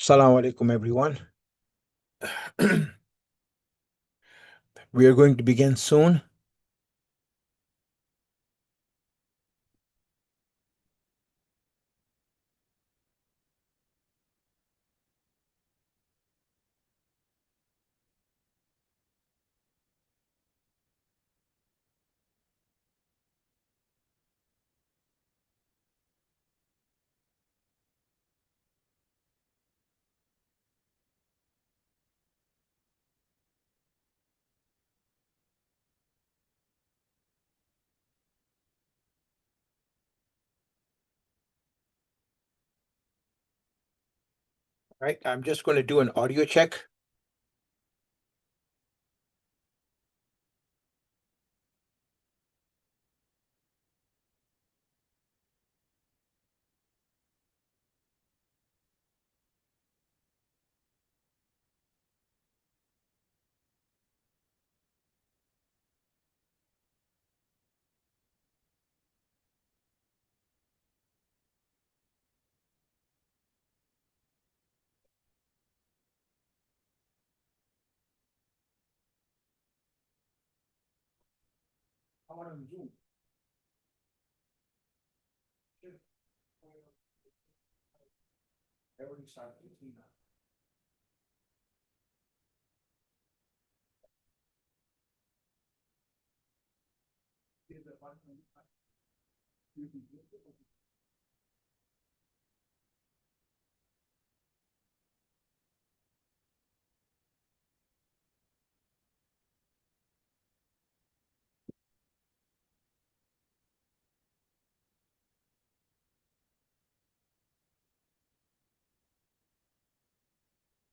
Assalamu alaikum, everyone. We are going to begin soon. Right, I'm just going to do an audio check.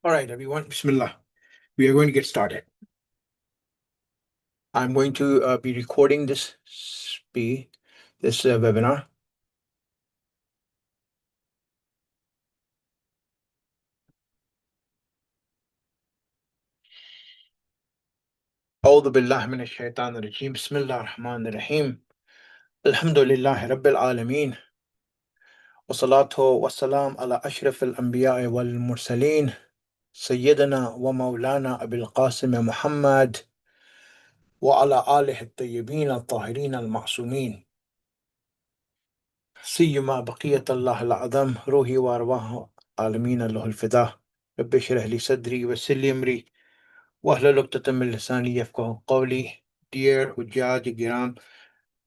All right, everyone, Bismillah. We are going to get started. I'm going to be recording this webinar. أعوذ بالله من الشيطان الرجيم بسم الله الرحمن الرحيم الحمد لله رب العالمين والصلاة والسلام على أشرف الأنبياء والمرسلين سيدنا ومولانا أبي القاسم محمد وعلى آله الطيبين الطاهرين المعصومين سيما بقية الله العظم روحي وأرواح عالمين له الفداء رب اشرح لي صدري ويسر لي أمري واحلل عقدة من لساني يفقهوا قولي. Dear Hujjaj Giram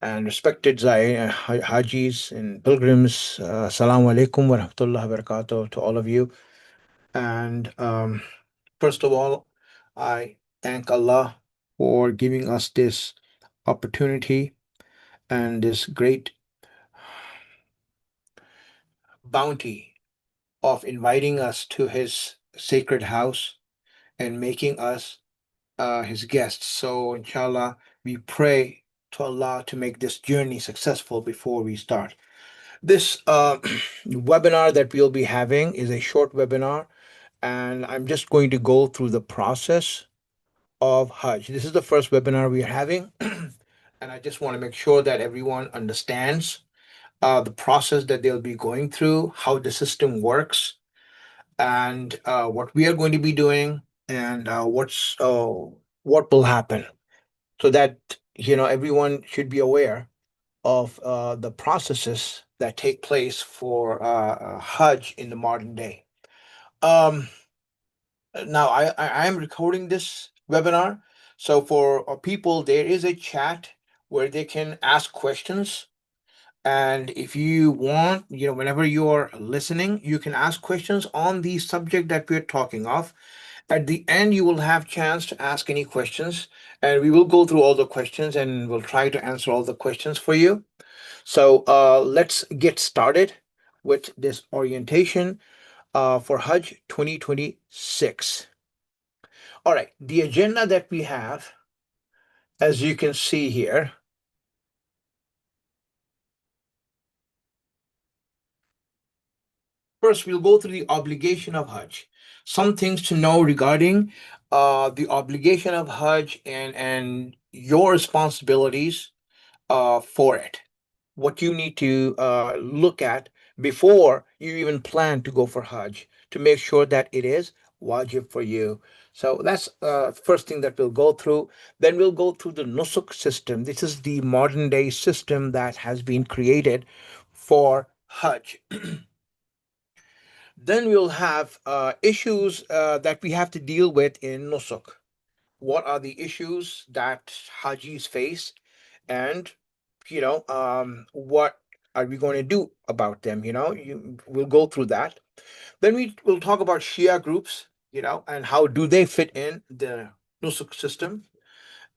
and respected Hajis and pilgrims, Assalamu alaikum wa rahmatullahi wa barakatuh to all of you. And first of all, I thank Allah for giving us this opportunity and this great bounty of inviting us to His sacred house and making us His guests. So, inshallah, we pray to Allah to make this journey successful before we start. This webinar that we'll be having is a short webinar, and I'm just going to go through the process of Hajj. This is the first webinar we are having, and I just want to make sure that everyone understands the process that they'll be going through, how the system works, and what we are going to be doing, and what will happen, so that everyone should be aware of the processes that take place for Hajj in the modern day. Um, Now, I am recording this webinar. So for people, there is a chat where they can ask questions. And if you want, whenever you're listening, you can ask questions on the subject that we're talking of. At the end, you will have chance to ask any questions, and we will go through all the questions and we'll try to answer all the questions for you. So let's get started with this orientation for Hajj 2026. All right, the agenda that we have, as you can see here, first we'll go through the obligation of Hajj, some things to know regarding the obligation of Hajj and your responsibilities for it, what you need to look at before you even plan to go for Hajj to make sure that it is wajib for you. So that's first thing that we'll go through. Then we'll go through the nusuk system. This is the modern day system that has been created for Hajj. Then we'll have issues that we have to deal with in nusuk. What are the issues that Hajis face, and what are we going to do about them? We'll go through that. Then we will talk about Shia groups, and how do they fit in the nusuk system.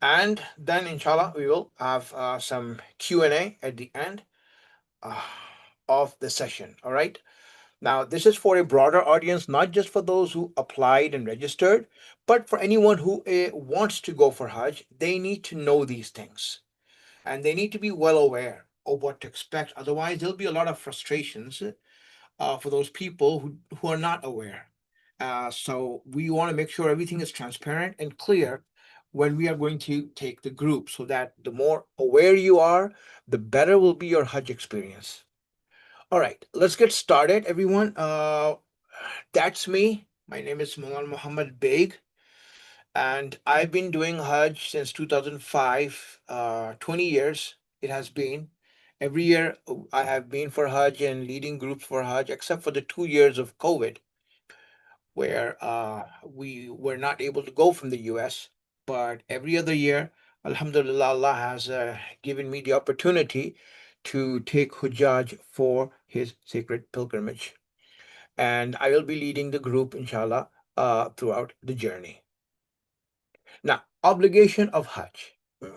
And then, inshallah, we will have some Q&A at the end uh, of the session. All right. Now, this is for a broader audience, not just for those who applied and registered, but for anyone who wants to go for Hajj. They need to know these things, and they need to be well aware of what to expect. Otherwise, there'll be a lot of frustrations for those people who are not aware. So we want to make sure everything is transparent and clear when we are going to take the group, so that the more aware you are, the better will be your Hajj experience. All right, let's get started, everyone. That's me. My name is Mullah Muhammad Beg, and I've been doing Hajj since 2005. 20 years it has been. Every year I have been for Hajj and leading groups for Hajj, except for the 2 years of COVID, where we were not able to go from the US. But every other year, Alhamdulillah, Allah has given me the opportunity to take Hujjaj for his sacred pilgrimage. And I will be leading the group, inshallah, throughout the journey. Now, obligation of Hajj.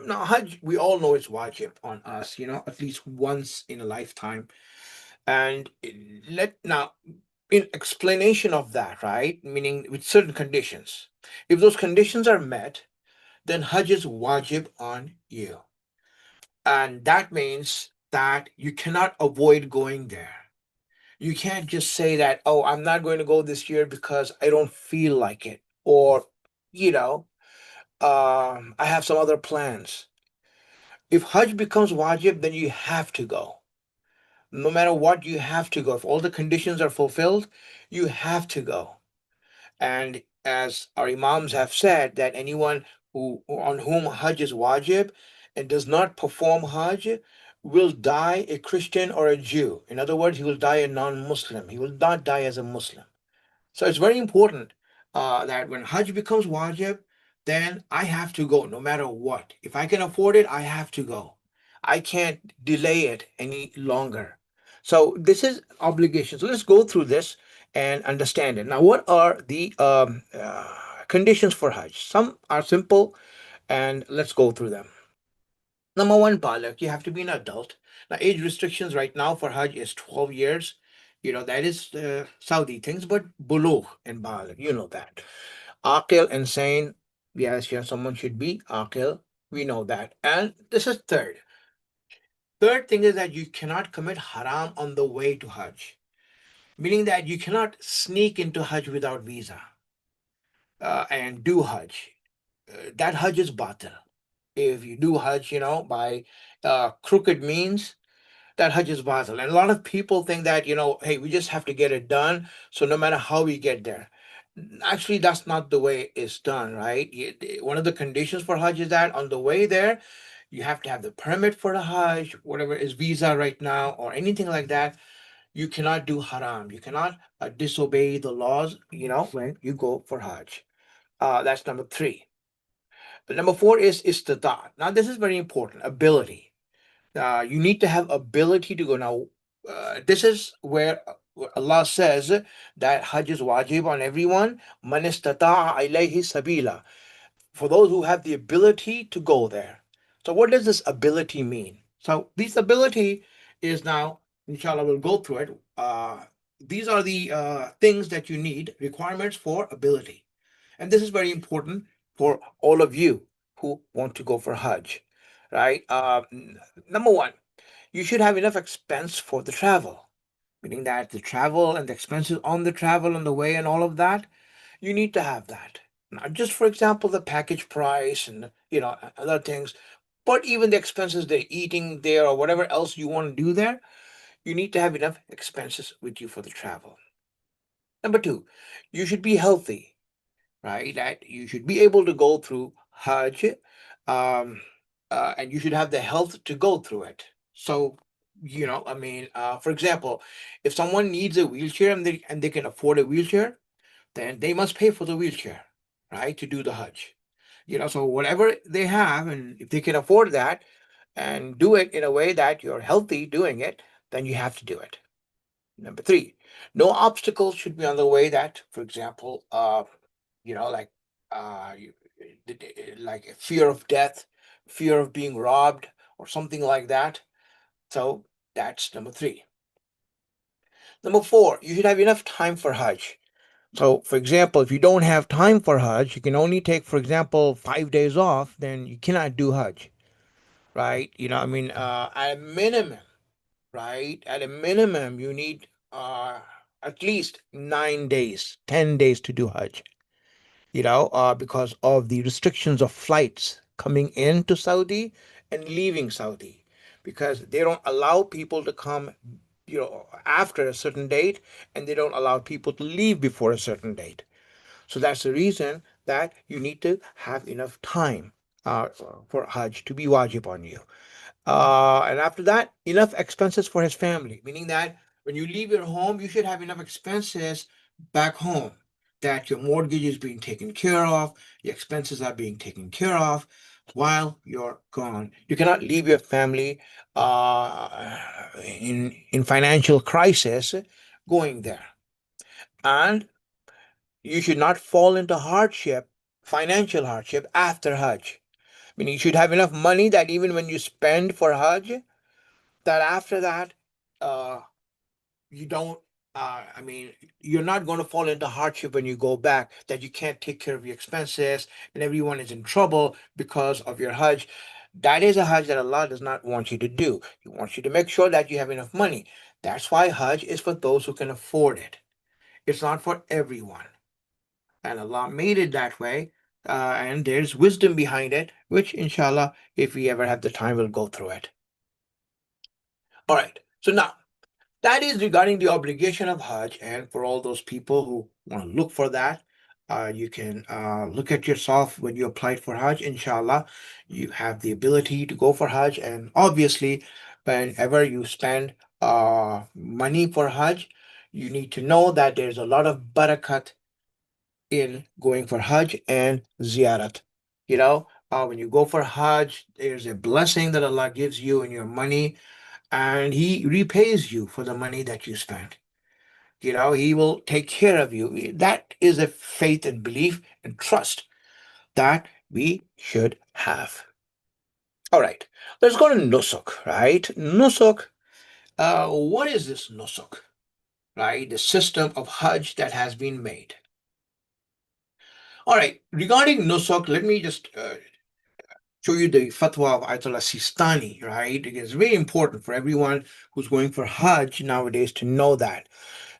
Now, Hajj, we all know it's wajib on us, at least once in a lifetime. And let now, in explanation of that, right? Meaning with certain conditions. If those conditions are met, then Hajj is wajib on you. And that means that you cannot avoid going there. You can't just say that, oh, I'm not going to go this year because I don't feel like it. Or, you know, I have some other plans. If Hajj becomes wajib, then you have to go. No matter what, you have to go. If all the conditions are fulfilled, you have to go. And as our Imams have said, that anyone on whom Hajj is wajib and does not perform Hajj will die a Christian or a Jew. In other words, he will die a non-Muslim. He will not die as a Muslim. So it's very important that when Hajj becomes wajib, then I have to go no matter what. If I can afford it, I have to go. I can't delay it any longer. So this is obligation. So let's go through this and understand it. Now, what are the conditions for Hajj? Some are simple, and let's go through them. Number one, Balak, you have to be an adult. Now, age restrictions right now for Hajj is 12 years. That is Saudi things, but Bulugh and Balak, you know that. Aqil and sane, yes, someone should be Aqil. We know that. And this is third. Third thing is that you cannot commit haram on the way to Hajj, meaning that you cannot sneak into Hajj without visa and do Hajj. That Hajj is batil. If you do Hajj, by crooked means, that Hajj is batil. And a lot of people think that, hey, we just have to get it done. So no matter how we get there. Actually, that's not the way it's done, right? One of the conditions for Hajj is that on the way there, you have to have the permit for the Hajj, whatever is visa right now, or anything like that. You cannot do haram. You cannot disobey the laws, when you go for Hajj. That's number three. But number four is istidat. Now, this is very important. Ability. You need to have ability to go. Now, this is where Allah says that Hajj is wajib on everyone. Man istata'a ilayhi sabila. For those who have the ability to go there. So, what does this ability mean? So, this ability is now, inshallah, we'll go through it. These are the things that you need, requirements for ability. And this is very important for all of you who want to go for Hajj, right? Number one, you should have enough expense for the travel, meaning that the travel and the expenses on the travel on the way and all of that, you need to have that. Not just, for example, the package price and other things, but even the expenses they're eating there or whatever else you want to do there, you need to have enough expenses with you for the travel. Number two, you should be healthy, right? That you should be able to go through Hajj, um, and you should have the health to go through it. So, for example, if someone needs a wheelchair and they can afford a wheelchair, then they must pay for the wheelchair, right, to do the Hajj. So whatever they have, and if they can afford that and do it in a way that you're healthy doing it, then you have to do it. Number three, no obstacles should be on the way that, for example, you know, like uh, you- like a fear of death, fear of being robbed, or something like that. So that's number three. Number four, you should have enough time for Hajj. So, for example, if you don't have time for Hajj, you can only take, for example, 5 days off, then you cannot do Hajj, right? At a minimum, right? At a minimum, you need at least 9 days, 10 days to do Hajj, because of the restrictions of flights coming into Saudi and leaving Saudi, because they don't allow people to come, after a certain date, and they don't allow people to leave before a certain date. So that's the reason that you need to have enough time for Hajj to be wajib on you. And after that, enough expenses for his family, meaning that when you leave your home, you should have enough expenses back home, that your mortgage is being taken care of, your expenses are being taken care of while you're gone. You cannot leave your family in financial crisis going there. And you should not fall into hardship, financial hardship after Hajj. Meaning you should have enough money that even when you spend for Hajj, that after that, uh, you don't. You're not going to fall into hardship when you go back. That you can't take care of your expenses, and everyone is in trouble because of your Hajj. That is a Hajj that Allah does not want you to do. He wants you to make sure that you have enough money. That's why Hajj is for those who can afford it. It's not for everyone. And Allah made it that way. And there's wisdom behind it, which inshallah, if we ever have the time, we'll go through it. All right. So now that is regarding the obligation of Hajj. And for all those people who want to look for that, you can look at yourself when you applied for Hajj. Inshallah, you have the ability to go for Hajj. And obviously, whenever you spend money for Hajj, you need to know that there's a lot of barakat in going for Hajj and Ziyarat. When you go for Hajj, there's a blessing that Allah gives you in your money, and He repays you for the money that you spent. He will take care of you. That is a faith and belief and trust that we should have. All right, let's go to Nusuk, right? Nusuk, what is this Nusuk, right? The system of Hajj that has been made. All right, regarding Nusuk, let me just show you the fatwa of Ayatollah Sistani, right? It's very important for everyone who's going for Hajj nowadays to know that.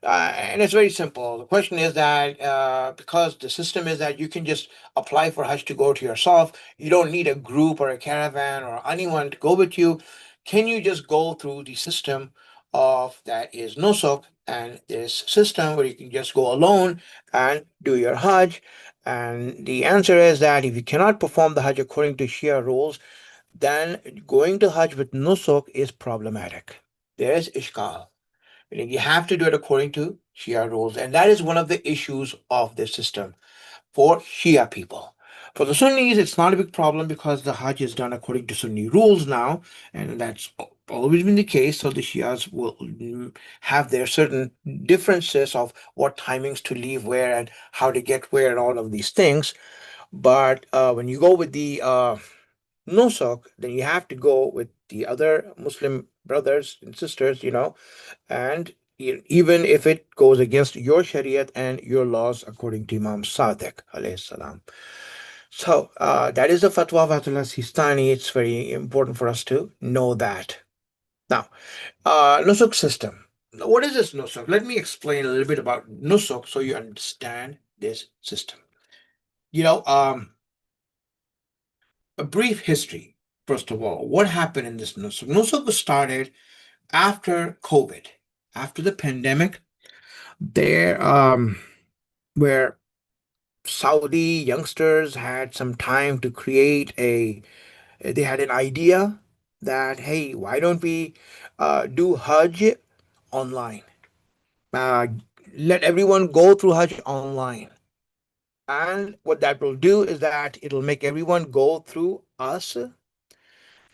And it's very simple. The question is that because the system is that you can just apply for Hajj to go to yourself, you don't need a group or a caravan or anyone to go with you. Can you just go through the system of that is Nusuk and this system where you can just go alone and do your Hajj? And the answer is that if you cannot perform the Hajj according to Shia rules, then going to Hajj with Nusuk is problematic. There is Ishkal. Meaning you have to do it according to Shia rules. And that is one of the issues of this system for Shia people. For the Sunnis, it's not a big problem because the Hajj is done according to Sunni rules now, and that's always been the case. So the Shias will have their certain differences of what timings to leave where and how to get where and all of these things. But when you go with the Nusuk, then you have to go with the other Muslim brothers and sisters, and even if it goes against your Shariat and your laws according to Imam Sadiq alayhi salam. So that is the fatwa of Atullah Sistani. It's very important for us to know that. Now, Nusuk system. Now, what is this Nusuk? Let me explain a little bit about Nusuk so you understand this system. You know, um, a brief history, first of all. What happened in this Nusuk? Nusuk was started after COVID, after the pandemic. There, where Saudi youngsters had some time to create they had an idea that, hey, why don't we do Hajj online? Uh, let everyone go through Hajj online. And what that will do is that it'll make everyone go through us,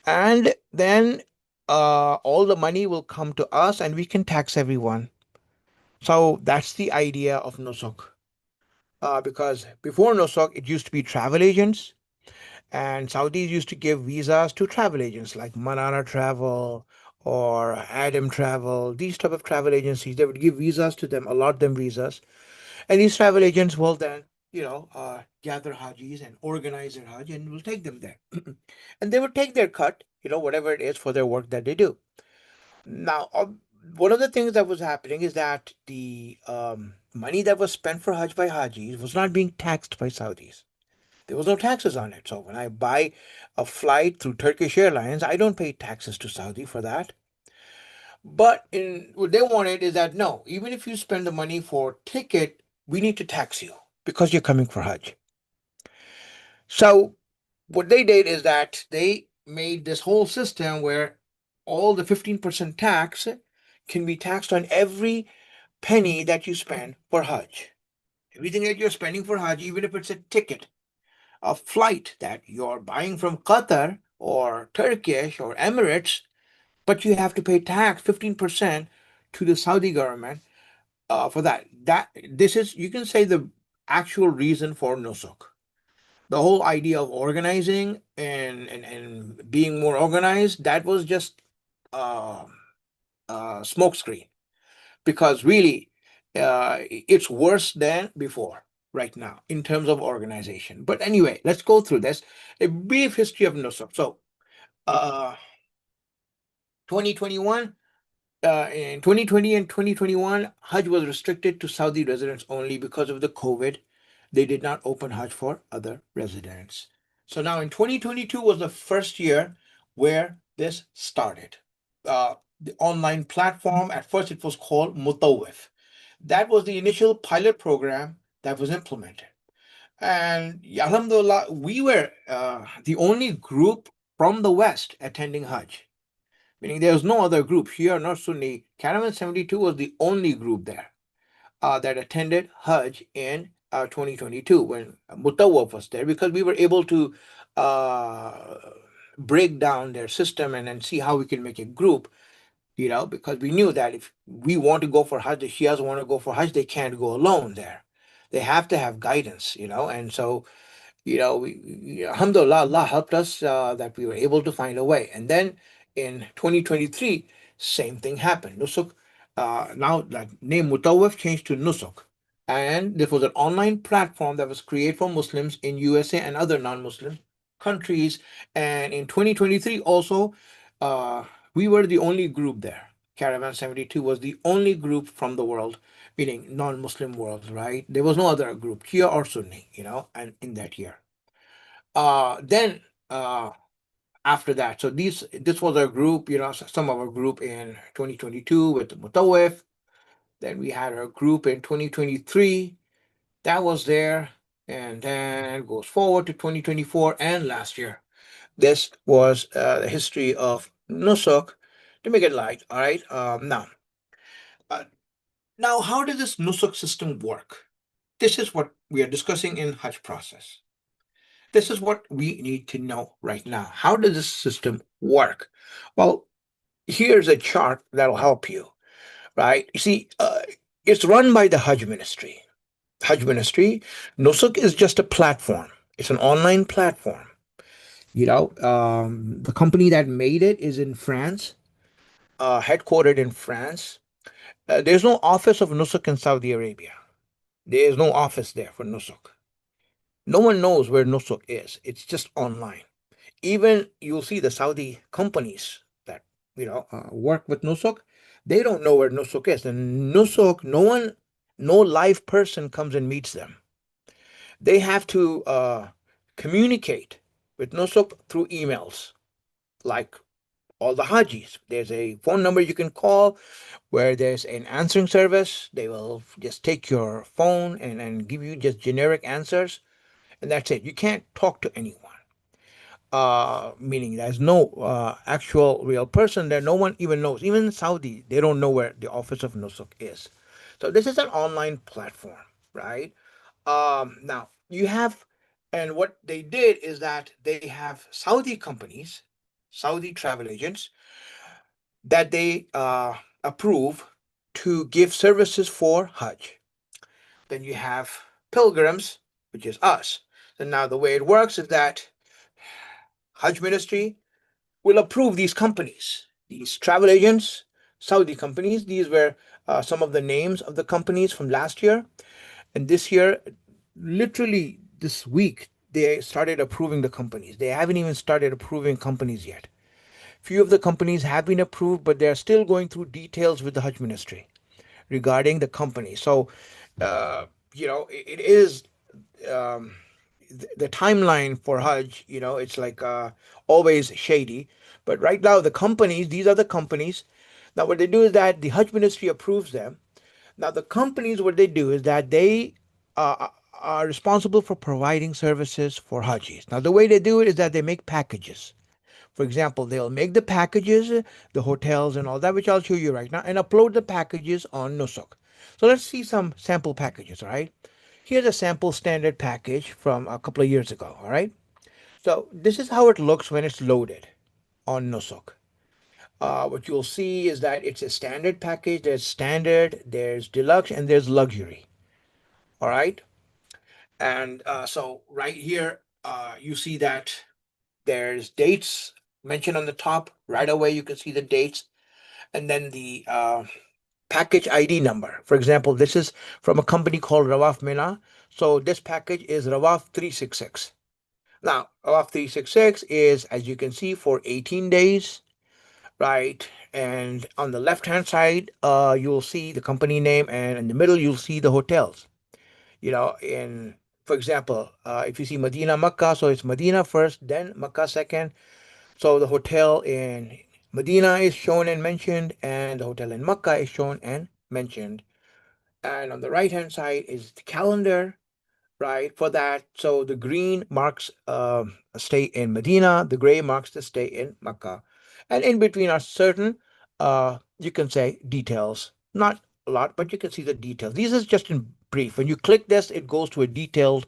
and then all the money will come to us and we can tax everyone. So that's the idea of Nusuk. Because before Nusuk, it used to be travel agents, and Saudis used to give visas to travel agents like Manana Travel or Adam Travel, these type of travel agencies. They would give visas to them, allot them visas, and these travel agents will then, gather Hajis and organize their Hajj and will take them there. And they would take their cut, whatever it is for their work that they do. Now, one of the things that was happening is that the money that was spent for Hajj by Hajis was not being taxed by Saudis. There was no taxes on it. So when I buy a flight through Turkish Airlines, I don't pay taxes to Saudi for that. But what they wanted is that no, even if you spend the money for ticket, we need to tax you because you're coming for Hajj. So what they did is that they made this whole system where all the 15% tax can be taxed on every penny that you spend for Hajj. Everything that you're spending for Hajj, even if it's a ticket, a flight that you're buying from Qatar or Turkish or Emirates, but you have to pay tax 15% to the Saudi government for that. This is, you can say, the actual reason for Nusuk. The whole idea of organizing and being more organized, that was just uh, smokescreen, because really it's worse than before right now in terms of organization. But anyway, let's go through this. A brief history of Nusuk. So, uh, 2021, in 2020 and 2021, Hajj was restricted to Saudi residents only because of the COVID. They did not open Hajj for other residents. So now in 2022 was the first year where this started. The online platform, at first it was called Mutawif. That was the initial pilot program that was implemented. And Alhamdulillah, we were the only group from the West attending Hajj, meaning there was no other group here, not Sunni. Caravan 72 was the only group there that attended Hajj in 2022 when Mutawaf was there, because we were able to uh, break down their system and then see how we can make a group, because we knew that if we want to go for Hajj, the Shias want to go for Hajj, they can't go alone there. They have to have guidance, and so alhamdulillah, Allah helped us that we were able to find a way. And then in 2023, same thing happened. Nusuk, now that name Mutawif changed to Nusuk. And this was an online platform that was created for Muslims in USA and other non-Muslim countries. And in 2023 also, uh, we were the only group there. Caravan 72 was the only group from the world, meaning non-Muslim world, right? There was no other group, Shia or Sunni, and in that year. Then after that, so this was our group, some of our group in 2022 with the Mutawif. Then we had our group in 2023 that was there, and then goes forward to 2024 and last year. This was the history of Nusuk, to make it light. All right. Uh, now, how does this Nusuk system work? This is what we are discussing in Hajj process. This is what we need to know right now. How does this system work? Well, here's a chart that'll help you, right? You see, it's run by the Hajj Ministry. Hajj Ministry, Nusuk is just a platform. It's an online platform. The company that made it is in France, headquartered in France. There's no office of Nusuk in Saudi Arabia. There is no office there for Nusuk. No one knows where Nusuk is. It's just online. Even you'll see the Saudi companies that work with Nusuk, they don't know where Nusuk is. And Nusuk, no live person comes and meets them. They have to communicate with Nusuk through emails, like all the Hajis. There's a phone number you can call where there's an answering service. They will just take your phone and give you just generic answers, and that's it. You can't talk to anyone. Meaning there's no actual real person there. No one even knows. Even in Saudi, they don't know where the office of Nusuk is. So this is an online platform, right? Now you have, and what they did is that they have Saudi companies, Saudi travel agents that they approve to give services for Hajj. Then you have pilgrims, which is us. And now the way it works is that Hajj ministry will approve these companies, these travel agents, Saudi companies. These were some of the names of the companies from last year. And this year, literally this week, they started approving the companies. They haven't even started approving companies yet. Few of the companies have been approved, but they're still going through details with the Hajj ministry regarding the company. So, uh, it is um, the timeline for Hajj, it's like always shady. But right now, the companies, these are the companies. Now, what they do is that the Hajj ministry approves them. Now, the companies, what they do is that they are responsible for providing services for Hajjis. Now, the way they do it is that they make packages. For example, they'll make the packages, the hotels and all that, which I'll show you right now, and upload the packages on Nusuk. So let's see some sample packages, all right? Here's a sample standard package from a couple of years ago, all right? So this is how it looks when it's loaded on Nusuk. What you'll see is that it's a standard package. There's standard, there's deluxe, and there's luxury, all right? And so right here, you see that there's dates mentioned on the top. Right away, you can see the dates and then the package ID number. For example, this is from a company called Rawaf Mina. So this package is Rawaf 366. Now, Rawaf 366 is, as you can see, for 18 days, right? And on the left-hand side, you'll see the company name, and in the middle, you'll see the hotels. For example, if you see Medina Makkah, so it's Medina first, then Makkah second. So the hotel in Medina is shown and mentioned, and the hotel in Makkah is shown and mentioned. And on the right hand side is the calendar, right? For that, so the green marks a stay in Medina, the gray marks the stay in Makkah, and in between are certain, you can say details. Not a lot, but you can see the details. These is just in brief. When you click this, it goes to a detailed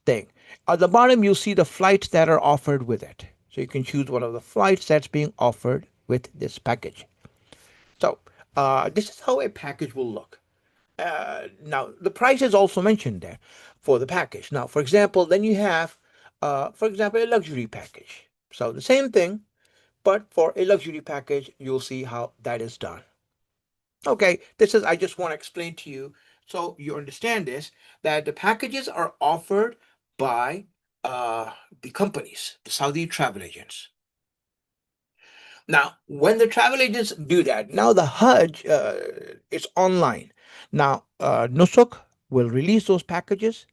thing. At the bottom, you'll see the flights that are offered with it. So you can choose one of the flights that's being offered with this package. So this is how a package will look. Now, the price is also mentioned there for the package. Now, for example, then you have, for example, a luxury package. So the same thing, but for a luxury package, you'll see how that is done. Okay, I just want to explain to you so you understand this, that the packages are offered by the companies, the Saudi travel agents. Now, when the travel agents do that, now the Hajj is online. Now, Nusuk will release those packages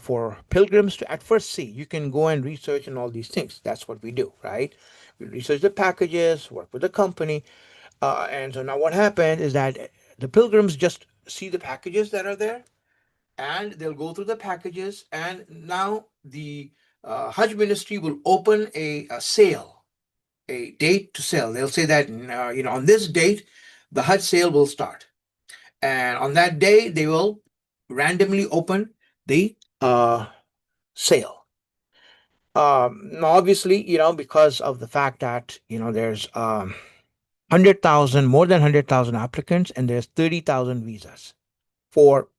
for pilgrims to at first see. You can go and research and all these things. That's what we do, right? We research the packages, work with the company. And so now what happened is that the pilgrims just see the packages that are there and they'll go through the packages. And now the Hajj ministry will open a sale, a date to sell. They'll say that, on this date, the Hajj sale will start. And on that day, they will randomly open the sale. Now obviously, because of the fact that, there's 100,000, more than 100,000 applicants, and there's 30,000 visas for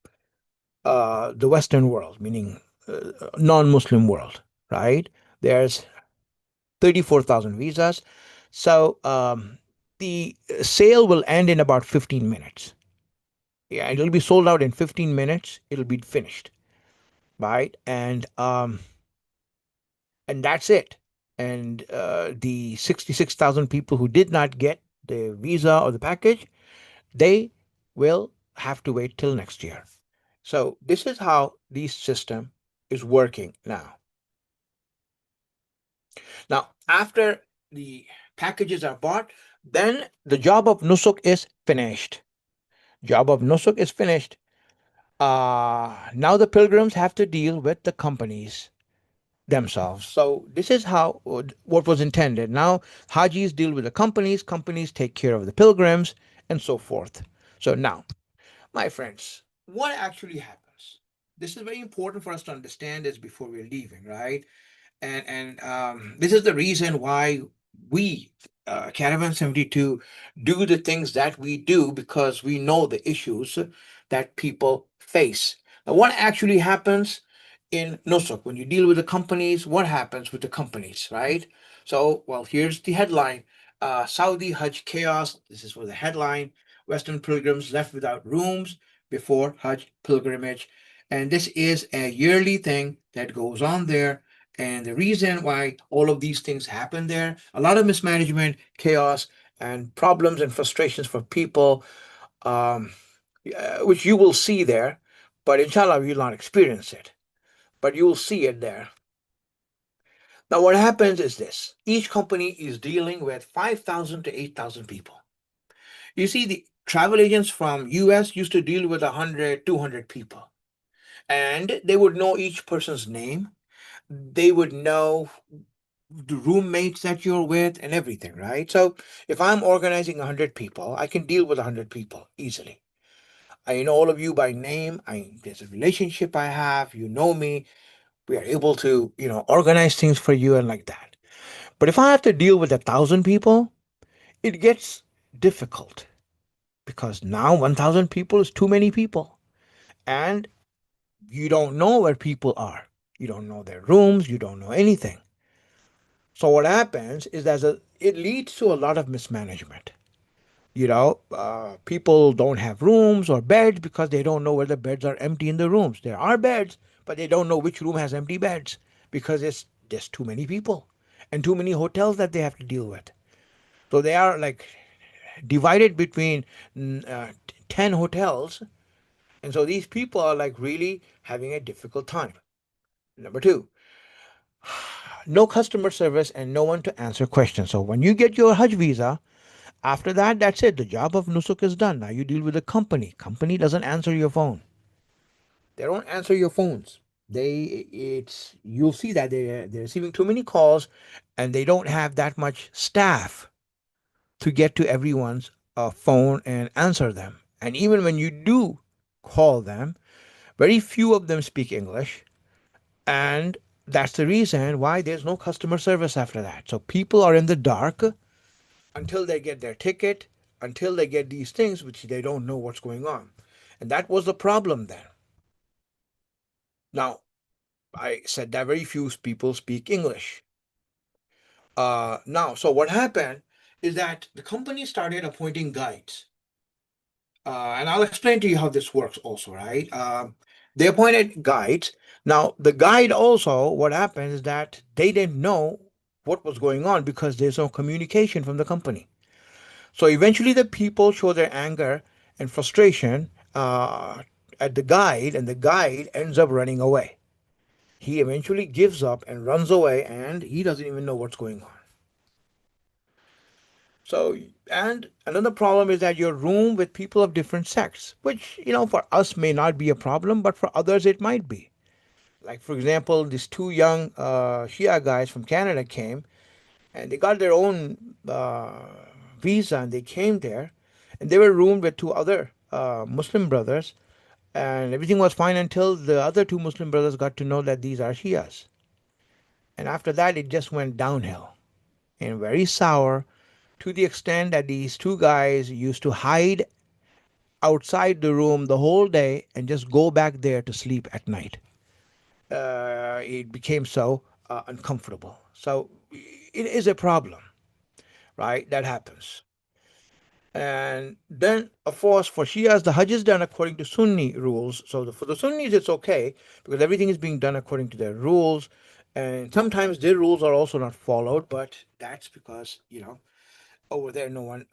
the Western world, meaning non-Muslim world, right? There's 34,000 visas. So the sale will end in about 15 minutes. Yeah, it'll be sold out in 15 minutes. It'll be finished, right? And that's it. And the 66,000 people who did not get the visa or the package, they will have to wait till next year. So this is how the system is working now. Now, after the packages are bought, then the job of nusuk is finished. Job of nusuk is finished. Now the pilgrims have to deal with the companies themselves. So this is how what was intended. Now Hajis deal with the companies, companies take care of the pilgrims, and so forth. So now, my friends, what actually happens? This is very important for us to understand this before we're leaving, right? And this is the reason why we Caravan 72 do the things that we do, because we know the issues that people face. Now, what actually happens in Nusuk when you deal with the companies? What happens with the companies, right? So, well, here's the headline: Saudi Hajj chaos. This is for the headline: Western pilgrims left without rooms before Hajj pilgrimage. And this is a yearly thing that goes on there, and the reason why all of these things happen there, a lot of mismanagement, chaos, and problems and frustrations for people, um, which you will see there, but inshallah, you'll not experience it, but you will see it there. Now, what happens is this: each company is dealing with 5,000 to 8,000 people. You see, the travel agents from US used to deal with 100, 200 people, and they would know each person's name. They would know the roommates that you're with and everything, right? So if I'm organizing 100 people, I can deal with 100 people easily. I know all of you by name. There's a relationship I have. You know me. We are able to, organize things for you and like that. But if I have to deal with 1,000 people, it gets difficult, because now 1,000 people is too many people. And you don't know where people are. You don't know their rooms. You don't know anything. So what happens is it leads to a lot of mismanagement. People don't have rooms or beds because they don't know where the beds are empty in the rooms. There are beds, but they don't know which room has empty beds, because it's just too many people and too many hotels that they have to deal with. So they are like divided between 10 hotels. And so these people are like really having a difficult time. Number two, no customer service and no one to answer questions. So when you get your Hajj visa, after that, that's it. The job of Nusuk is done. Now you deal with the company. Company doesn't answer your phone. They don't answer your phones. You'll see that they're receiving too many calls, and they don't have that much staff to get to everyone's phone and answer them. And even when you do call them, very few of them speak English, and that's the reason why there's no customer service after that. So people are in the dark until they get their ticket, until they get these things, which they don't know what's going on. And that was the problem then. Now, I said that very few people speak English. So what happened is that the company started appointing guides. And I'll explain to you how this works also, right? They appointed guides. Now, the guide also, what happened is that they didn't know what was going on because there's no communication from the company. So eventually, the people show their anger and frustration at the guide, and the guide ends up running away. He eventually gives up and runs away, and he doesn't even know what's going on. So, and another problem is that your room with people of different sects, which, for us may not be a problem, but for others it might be. Like, for example, these two young Shia guys from Canada came, and they got their own visa, and they came there, and they were roomed with two other Muslim brothers, and everything was fine until the other two Muslim brothers got to know that these are Shias. And after that, it just went downhill and very sour, to the extent that these two guys used to hide outside the room the whole day and just go back there to sleep at night. It became so uncomfortable. So it is a problem, right? That happens. And then, of course, for Shias, the Hajj is done according to Sunni rules. So for the Sunnis, it's okay because everything is being done according to their rules. And sometimes their rules are also not followed, but that's because, over there, no one,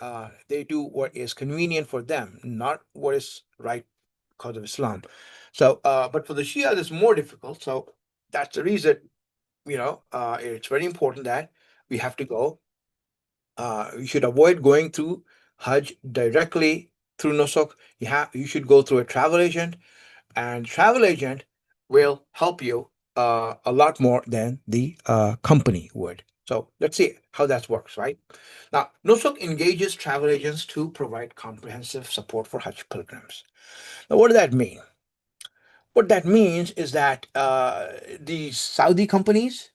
they do what is convenient for them, not what is right because of Islam. So, but for the Shia, it's more difficult. So that's the reason, it's very important that we have to go You should avoid going through Hajj directly through Nusuk. You should go through a travel agent, and travel agent will help you a lot more than the company would. So let's see how that works, right? Now, Nusuk engages travel agents to provide comprehensive support for Hajj pilgrims. Now, what does that mean? What that means is that the Saudi companies,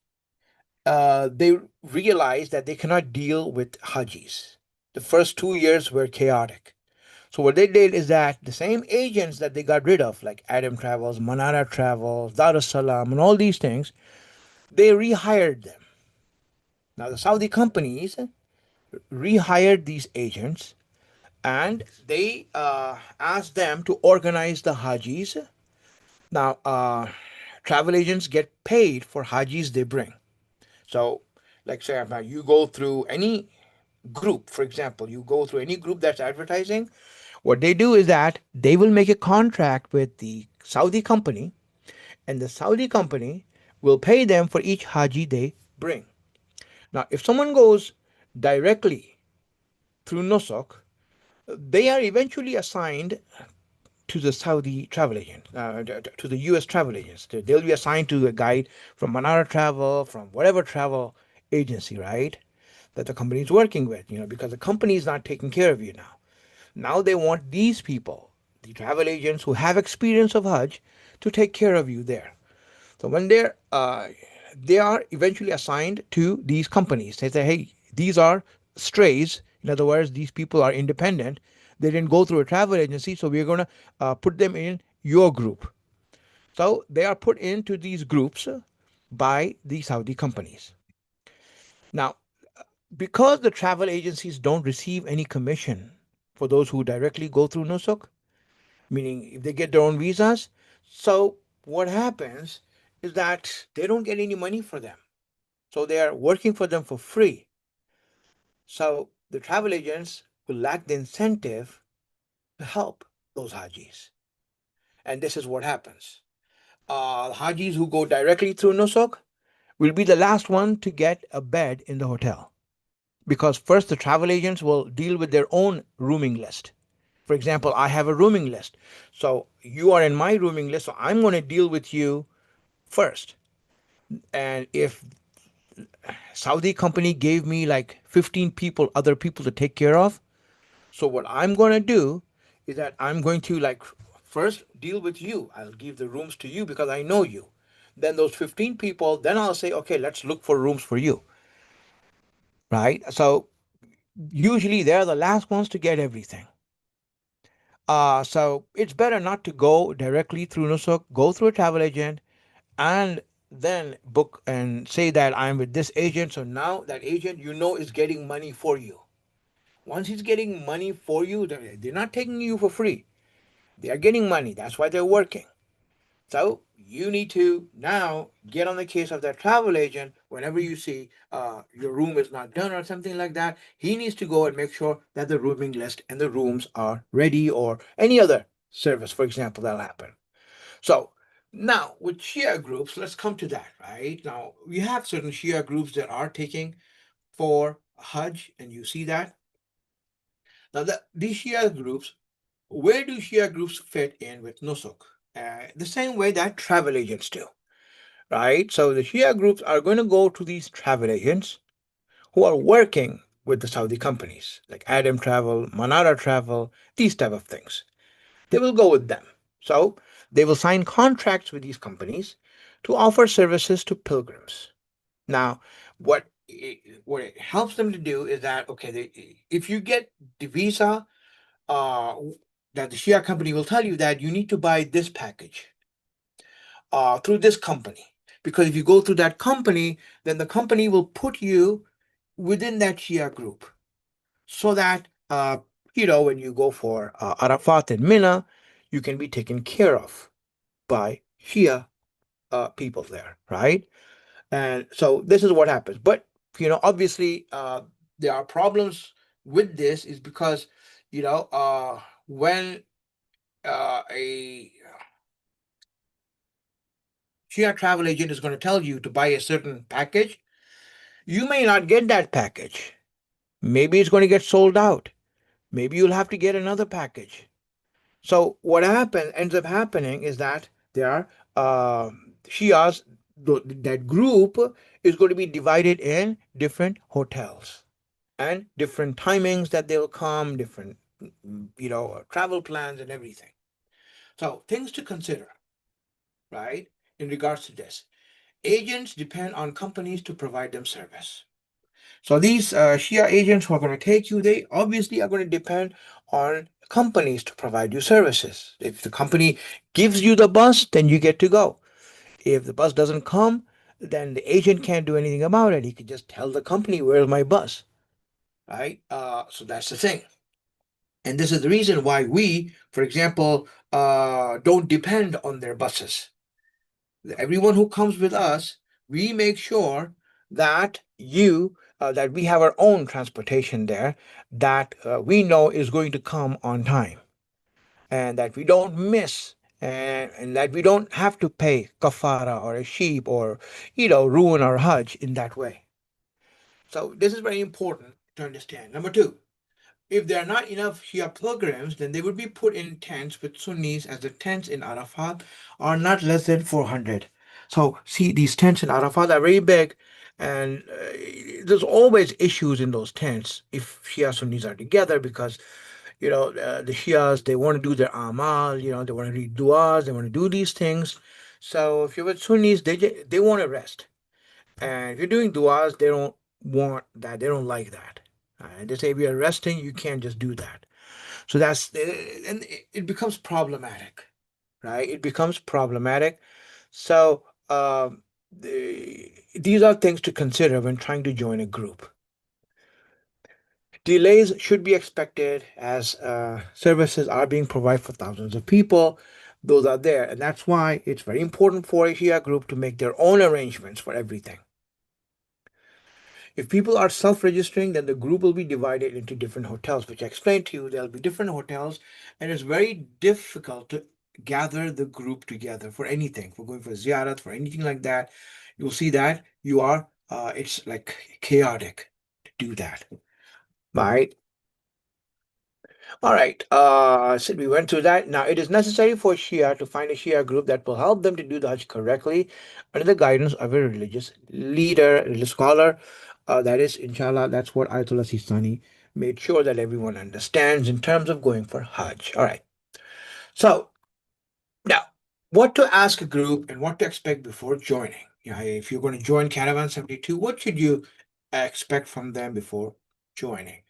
they realized that they cannot deal with Hajis. The first 2 years were chaotic. So what they did is that the same agents that they got rid of, like Adam Travels, Manara Travels, Darussalam, and all these things, they rehired them. Now the Saudi companies rehired these agents, and they asked them to organize the Hajis. Now, travel agents get paid for Hajis they bring. So, like say, now you go through any group, for example, you go through any group that's advertising, what they do is that they will make a contract with the Saudi company, and the Saudi company will pay them for each Haji they bring. Now, if someone goes directly through Nosok, they are eventually assigned to the Saudi travel agent, to the US travel agents. They'll be assigned to a guide from Manara Travel, from whatever travel agency, right? That the company is working with, because the company is not taking care of you now. Now they want these people, the travel agents who have experience of Hajj, to take care of you there. So when they are eventually assigned to these companies. They say, hey, these are strays. In other words, these people are independent. They didn't go through a travel agency, so we're going to put them in your group. So they are put into these groups by the Saudi companies. Now, because the travel agencies don't receive any commission for those who directly go through Nusuk, meaning if they get their own visas, so what happens is that they don't get any money for them. So they are working for them for free. So the travel agents will lack the incentive to help those Hajis. And this is what happens. Hajis who go directly through Nusuk will be the last one to get a bed in the hotel. Because first, the travel agents will deal with their own rooming list. For example, I have a rooming list. So you are in my rooming list, so I'm going to deal with you first. And if Saudi company gave me like 15 people, other people to take care of, so what I'm going to do is that I'm going to like first deal with you. I'll give the rooms to you because I know you. Then those 15 people, then I'll say, okay, let's look for rooms for you. Right? So usually they're the last ones to get everything. So it's better not to go directly through Nusuk, go through a travel agent, and then book and say that I'm with this agent. So now that agent, is getting money for you. Once he's getting money for you, they're not taking you for free. They are getting money. That's why they're working. So you need to now get on the case of that travel agent whenever you see your room is not done or something like that. He needs to go and make sure that the rooming list and the rooms are ready or any other service, for example, that'll happen. So now with Shia groups, let's come to that, right? Now we have certain Shia groups that are taking for Hajj, and you see that. Now these Shia groups, where do Shia groups fit in with Nusuk? The same way that travel agents do, right? So the Shia groups are going to go to these travel agents who are working with the Saudi companies like Adam Travel, Manara Travel, these type of things. They will go with them. So they will sign contracts with these companies to offer services to pilgrims. Now, what it helps them to do is that okay, if you get the visa, uh, that the Shia company will tell you that you need to buy this package through this company. Because if you go through that company, then the company will put you within that Shia group so that, when you go for Arafat and Mina, you can be taken care of by Shia people there, right? And so this is what happens. But, obviously, there are problems with this is because, when a Shia travel agent is going to tell you to buy a certain package, you may not get that package. Maybe it's going to get sold out. Maybe you'll have to get another package. So what ends up happening is that there are Shias. That group is going to be divided in different hotels and different timings that they'll come, different travel plans and everything. So things to consider, right? In regards to this, agents depend on companies to provide them service. So these Shia agents who are going to take you, they obviously are going to depend on companies to provide you services. If the company gives you the bus, then you get to go. If the bus doesn't come, then the agent can't do anything about it. He could just tell the company, "Where's my bus?" Right? So that's the thing. And this is the reason why we, for example, don't depend on their buses. Everyone who comes with us, we make sure that that we have our own transportation there that we know is going to come on time, and that we don't miss, and that we don't have to pay kafara or a sheep or ruin our Hajj in that way. So this is very important to understand. Number two, if there are not enough Shia pilgrims, then they would be put in tents with Sunnis, as the tents in Arafat are not less than 400. So, see, these tents in Arafat are very big, and there's always issues in those tents if Shia Sunnis are together because, the Shias, they want to do their amal, they want to read du'as, they want to do these things. So, if you're with Sunnis, they want to rest. And if you're doing du'as, they don't want that. They don't like that. They say if you're resting, you can't just do that. So and it becomes problematic, right? It becomes problematic. So these are things to consider when trying to join a group. Delays should be expected as services are being provided for thousands of people. Those are there, and that's why it's very important for a Shia group to make their own arrangements for everything. If people are self-registering, then the group will be divided into different hotels, which I explained to you. There'll be different hotels, and it's very difficult to gather the group together for anything. For going for ziyarat, for anything like that, you'll see that it's like chaotic to do that, right? All right. So we went through that. Now, it is necessary for Shia to find a Shia group that will help them to do the Hajj correctly under the guidance of a religious leader, religious scholar. That is, inshallah, that's what Ayatollah Sistani made sure that everyone understands in terms of going for Hajj. All right. So, now, what to ask a group and what to expect before joining. If you're going to join Caravan 72, what should you expect from them before joining?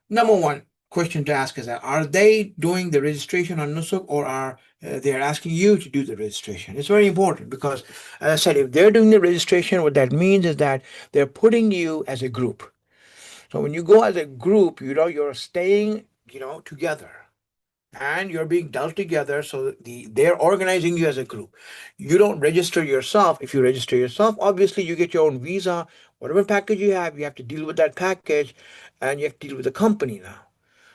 Number one question to ask is that are they doing the registration on Nusuk, or are they are asking you to do the registration? It's very important because, as I said, if they're doing the registration, what that means is that they're putting you as a group. So when you go as a group, you're staying, together, and you're being dealt together. So they're organizing you as a group. You don't register yourself. If you register yourself, obviously you get your own visa. Whatever package you have to deal with that package, and you have to deal with the company now.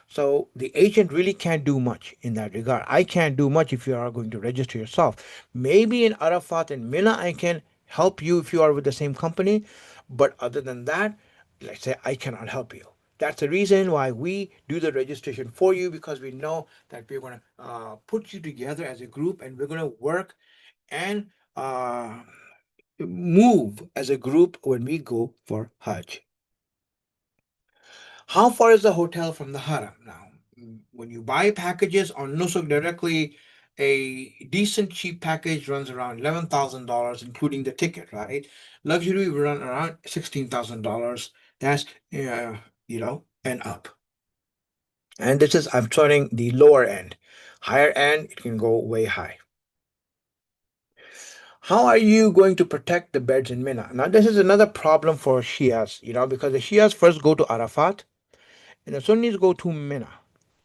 So the agent really can't do much in that regard. I can't do much if you are going to register yourself. Maybe in Arafat and Mina, I can help you if you are with the same company. But other than that, let's say I cannot help you. That's the reason why we do the registration for you, because we know that we're going to put you together as a group, and we're going to work and move as a group when we go for Hajj. How far is the hotel from the Haram now? When you buy packages on Nusuk directly, a decent cheap package runs around $11,000, including the ticket, right? Luxury will run around $16,000. That's, and up. And this is, I'm turning the lower end. Higher end, it can go way high. How are you going to protect the beds in Mina? Now, this is another problem for Shias, because the Shias first go to Arafat and the Sunnis go to Mina.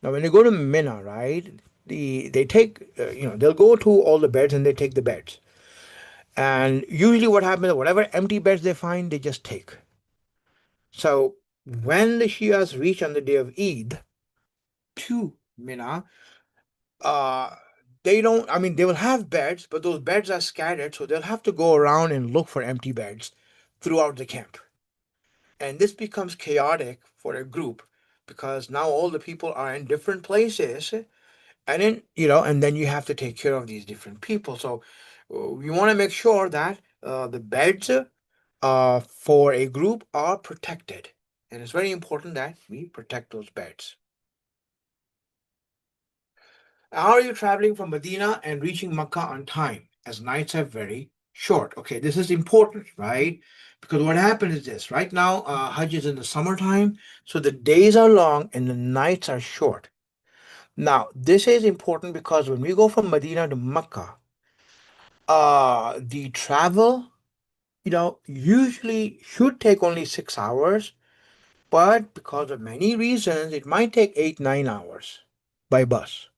Now, when they go to Mina, right, they take, they'll go to all the beds and they take the beds. And usually, what happens, whatever empty beds they find, they just take. So, when the Shias reach on the day of Eid to Mina, uh, they don't, I mean, they will have beds, but those beds are scattered, so they'll have to go around and look for empty beds throughout the camp. And this becomes chaotic for a group because now all the people are in different places, and then and then you have to take care of these different people. So we want to make sure that the beds for a group are protected, and it's very important that we protect those beds. How are you traveling from Medina and reaching Makkah on time, as nights are very short? Okay, this is important, right? Because what happens is this: right now, Hajj is in the summertime, so the days are long and the nights are short. Now, this is important because when we go from Medina to Makkah, the travel, usually should take only 6 hours, but because of many reasons, it might take 8, 9 hours by bus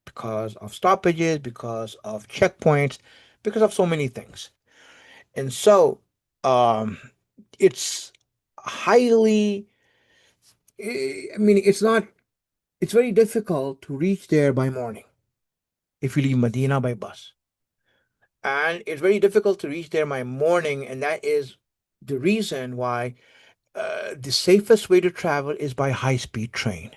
because of stoppages, because of checkpoints, because of so many things. And so, um, it's highly, I mean, it's very difficult to reach there by morning if you leave Medina by bus. And it's very difficult to reach there by morning, and that is the reason why the safest way to travel is by high speed train,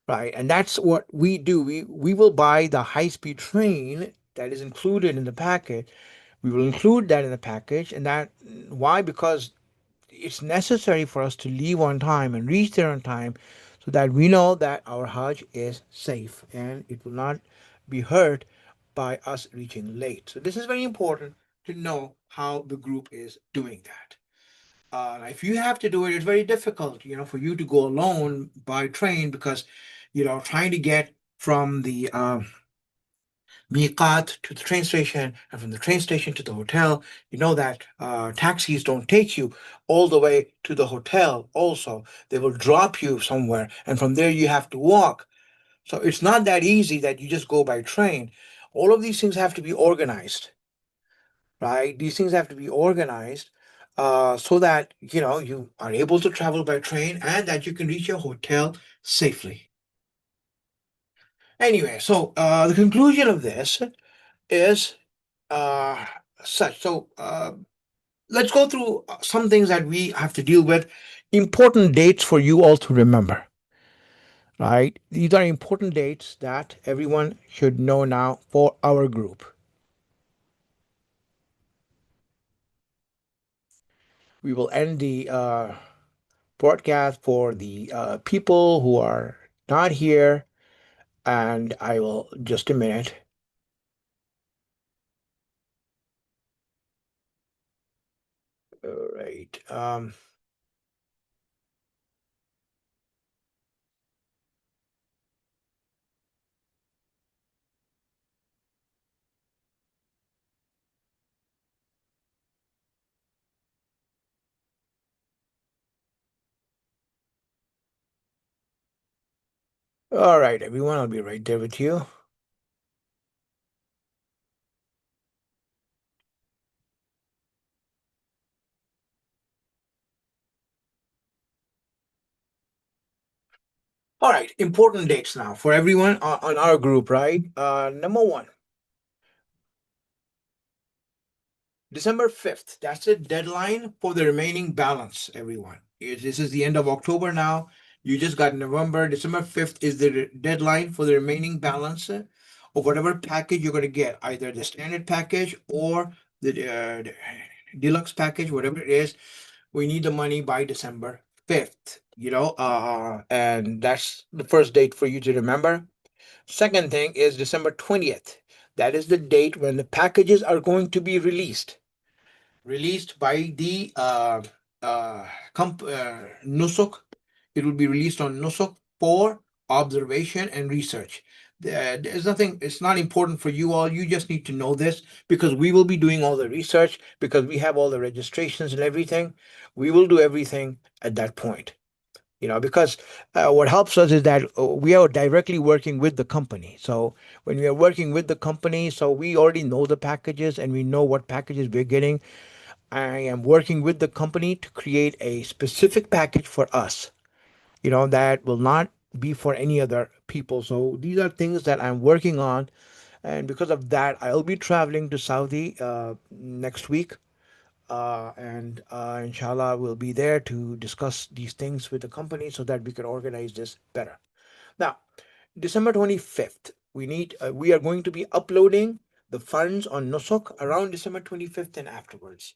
right? And that's what we do. We will buy the high speed train that is included in the package. We will include that in the package, and that why? Because it's necessary for us to leave on time and reach there on time so that we know that our Hajj is safe and it will not be hurt by us reaching late. So this is very important to know how the group is doing that. If you have to do it, it's very difficult, for you to go alone by train because, trying to get from the miqat to the train station and from the train station to the hotel, you know that taxis don't take you all the way to the hotel. Also, they will drop you somewhere, and from there you have to walk. So it's not that easy that you just go by train. All of these things have to be organized, right? These things have to be organized so that you are able to travel by train and that you can reach your hotel safely. Anyway, so the conclusion of this is uh, such. So let's go through some things that we have to deal with. Important dates for you all to remember, right? These are important dates that everyone should know now for our group. We will end the broadcast for the people who are not here, and I will just a minute. All right. All right, everyone. I'll be right there with you. All right. Important dates now for everyone on our group, right? Number one, December 5th. That's the deadline for the remaining balance, everyone. This is the end of October now. You just got November. December 5th is the deadline for the remaining balance of whatever package you're going to get, either the standard package or the deluxe package, whatever it is. We need the money by December 5th, and that's the first date for you to remember. Second thing is December 20th. That is the date when the packages are going to be released by the Nusuk. It will be released on Nusuk for observation and research. There's nothing, it's not important for you all. You just need to know this because we will be doing all the research because we have all the registrations and everything. We will do everything at that point. Because what helps us is that we are directly working with the company. So when we are working with the company, so we already know the packages and we know what packages we're getting. I am working with the company to create a specific package for us, that will not be for any other people. So these are things that I'm working on. And because of that, I'll be traveling to Saudi next week. and inshallah, we'll be there to discuss these things with the company so that we can organize this better. Now, December 25th, we are going to be uploading the funds on Nusuk around December 25th and afterwards.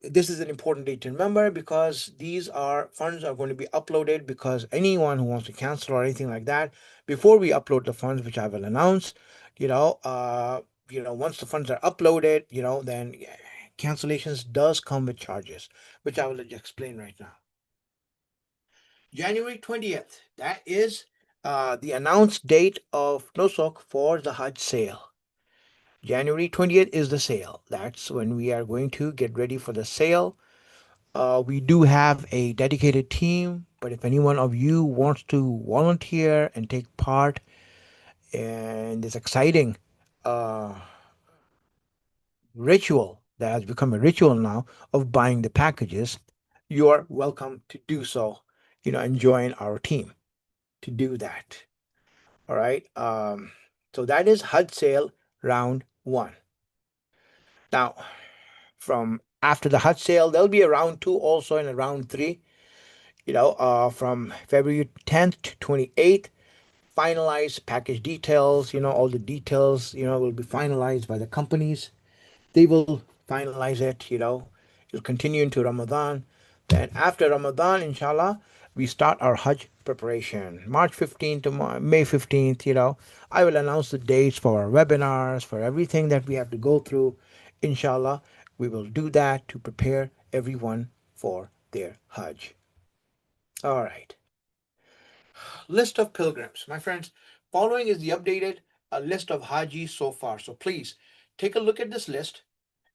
This is an important date to remember because these are funds are going to be uploaded, because anyone who wants to cancel or anything like that, before we upload the funds, which I will announce, you know uh once the funds are uploaded, then cancellations does come with charges, which I will explain right now. January 20th, that is the announced date of Nosok for the Hajj sale. January 20th is the sale. That's when we are going to get ready for the sale. We do have a dedicated team, but if any one of you wants to volunteer and take part in this exciting uh, ritual that has become a ritual now of buying the packages, you are welcome to do so, and join our team to do that. All right. So that is HUD sale round one. Now, from after the HUD sale, there'll be a round two also and a round three. From February 10th to 28th, finalize package details. All the details, will be finalized by the companies. They will finalize it. It'll continue into Ramadan. Then after Ramadan, inshallah, we start our Hajj preparation. March 15th to May 15th, I will announce the dates for our webinars, for everything that we have to go through. Inshallah, we will do that to prepare everyone for their Hajj. All right. List of pilgrims. My friends, following is the updated list of Hajis so far. So please take a look at this list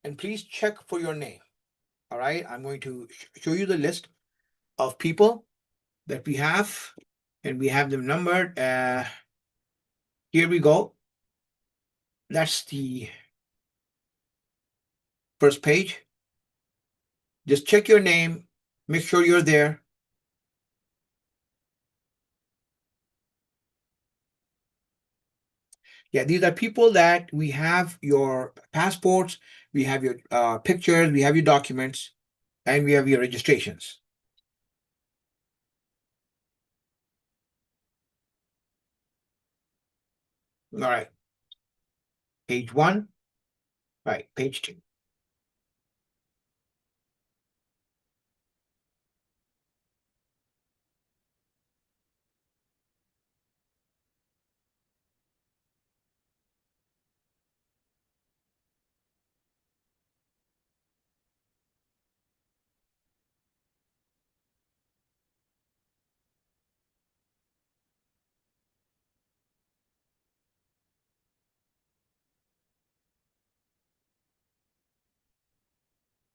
and please check for your name. All right. I'm going to show you the list of people that we have, and we have them numbered. Here we go. That's the first page. Just check your name, make sure you're there. Yeah, these are people that we have your passports, we have your pictures, we have your documents, and we have your registrations. All right. Page one. Right. Page two.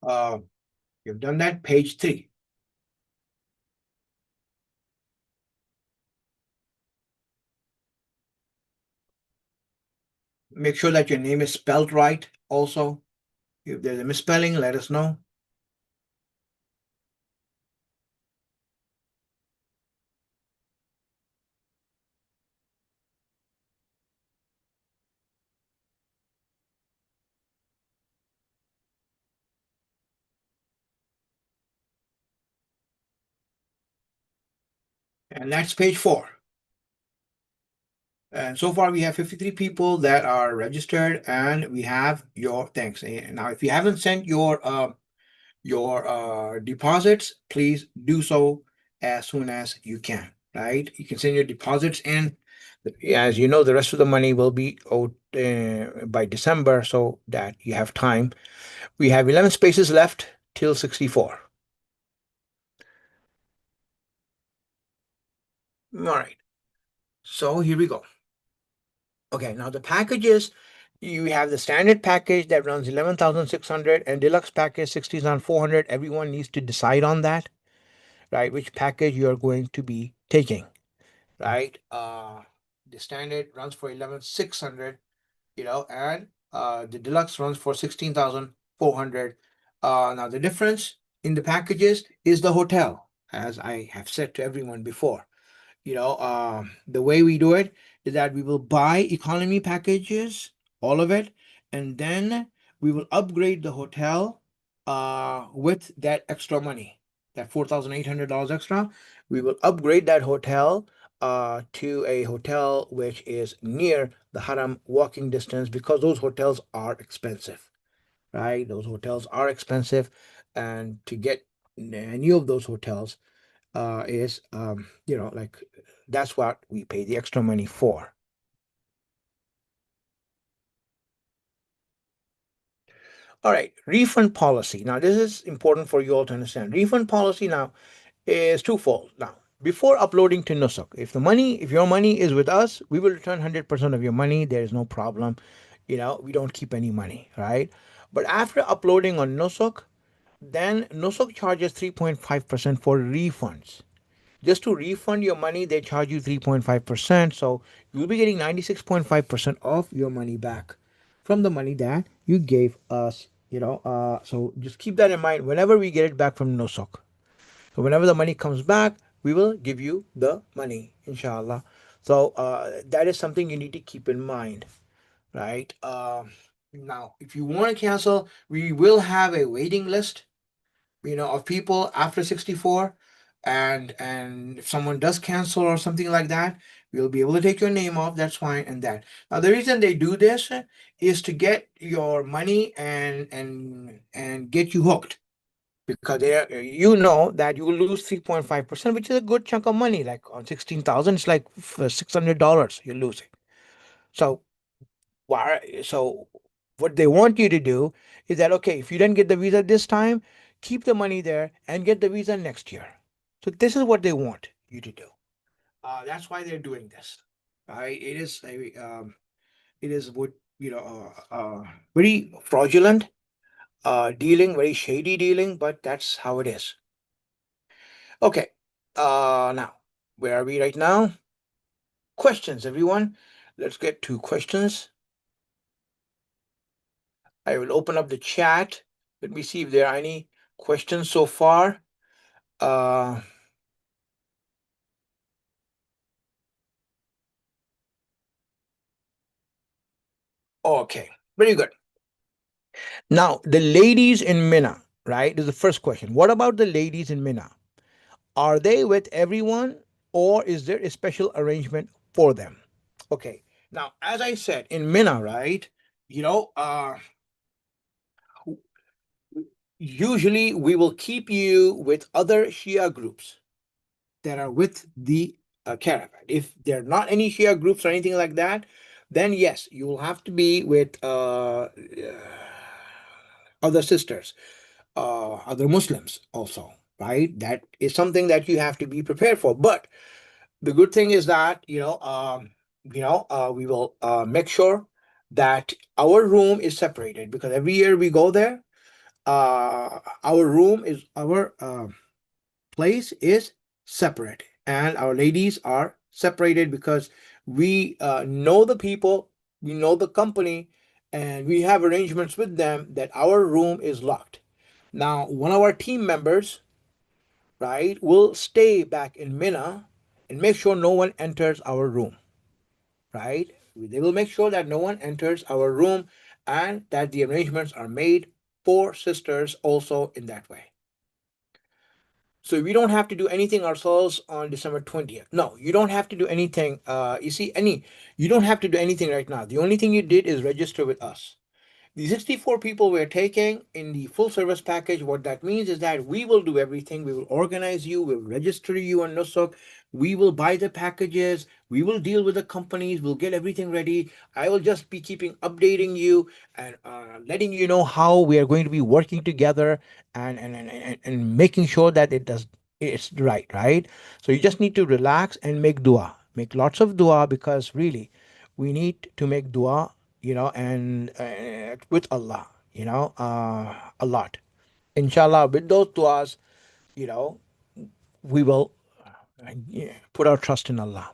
Uh, you've done that. Page three. Make sure that your name is spelled right. Also, if there's a misspelling, let us know. And that's page four. And so far, we have 53 people that are registered, and we have your thanks. Now, if you haven't sent your deposits, please do so as soon as you can. Right? You can send your deposits in. As you know, the rest of the money will be owed by December, so that you have time. We have 11 spaces left till 64. All right. So here we go. Okay, now the packages, you have the standard package that runs 11,600 and deluxe package 16,400. Everyone needs to decide on that, right? Which package you are going to be taking, right? The standard runs for 11,600, and the deluxe runs for 16,400. Now the difference in the packages is the hotel, as I have said to everyone before. The way we do it is that we will buy economy packages, all of it, and then we will upgrade the hotel with that extra money, that $4,800 extra, we will upgrade that hotel to a hotel which is near the haram walking distance, because those hotels are expensive, right? Those hotels are expensive, and to get any of those hotels is, like, that's what we pay the extra money for. All right, refund policy. Now, this is important for you all to understand. Refund policy now is twofold. Now, before uploading to Nusuk, if your money is with us, we will return 100% of your money. There is no problem. We don't keep any money, right? But after uploading on Nusuk, then Nusuk charges 3.5% for refunds. Just to refund your money, they charge you 3.5%. So you'll be getting 96.5% of your money back from the money that you gave us. So just keep that in mind whenever we get it back from Nosok. So whenever the money comes back, we will give you the money, inshallah. So that is something you need to keep in mind, right? Now, if you want to cancel, we will have a waiting list, of people after 64, and if someone does cancel or something like that, we'll be able to take your name off. That's fine. And that, now, the reason they do this is to get your money and get you hooked, because that you will lose 3.5%, which is a good chunk of money. Like on 16,000, it's like $600 you're losing. So so what they want you to do is that, okay, if you didn't get the visa this time, keep the money there and get the visa next year. So this is what they want you to do. That's why they're doing this. Right? It is what very fraudulent dealing, very shady dealing, but that's how it is. Okay. Now, where are we right now? Questions, everyone. Let's get to questions. I will open up the chat. Let me see if there are any questions so far. Uh, okay, very good. Now, the ladies in Mina, right? Is the first question. What about the ladies in Mina? Are they with everyone, or is there a special arrangement for them? Okay. Now, as I said, in Mina, right? You know, uh, Usually we will keep you with other Shia groups that are with the caravan. If there are not any Shia groups or anything like that, then yes, you will have to be with other sisters, other Muslims also, right? That is something that you have to be prepared for. But the good thing is that we will make sure that our room is separated, because every year we go there. Our place is separate, and our ladies are separated, because we know the people, we know the company, and we have arrangements with them that our room is locked. Now, one of our team members, right, will stay back in Mina and make sure no one enters our room, right? They will make sure that no one enters our room, and that the arrangements are made for sisters also in that way. So we don't have to do anything ourselves on December 20th. No, you don't have to do anything. You don't have to do anything right now. The only thing you did is register with us. The 64 people we're taking in the full service package, what that means is that we will do everything. We will organize you, we'll register you on Nusuk, we will buy the packages, we will deal with the companies, we'll get everything ready. I will just be keeping updating you and letting you know how we are going to be working together, and making sure that it's right? So you just need to relax and make dua. Make lots of dua, because really we need to make dua, and with Allah, a lot. Inshallah, with those du'as, you know, we will put our trust in Allah.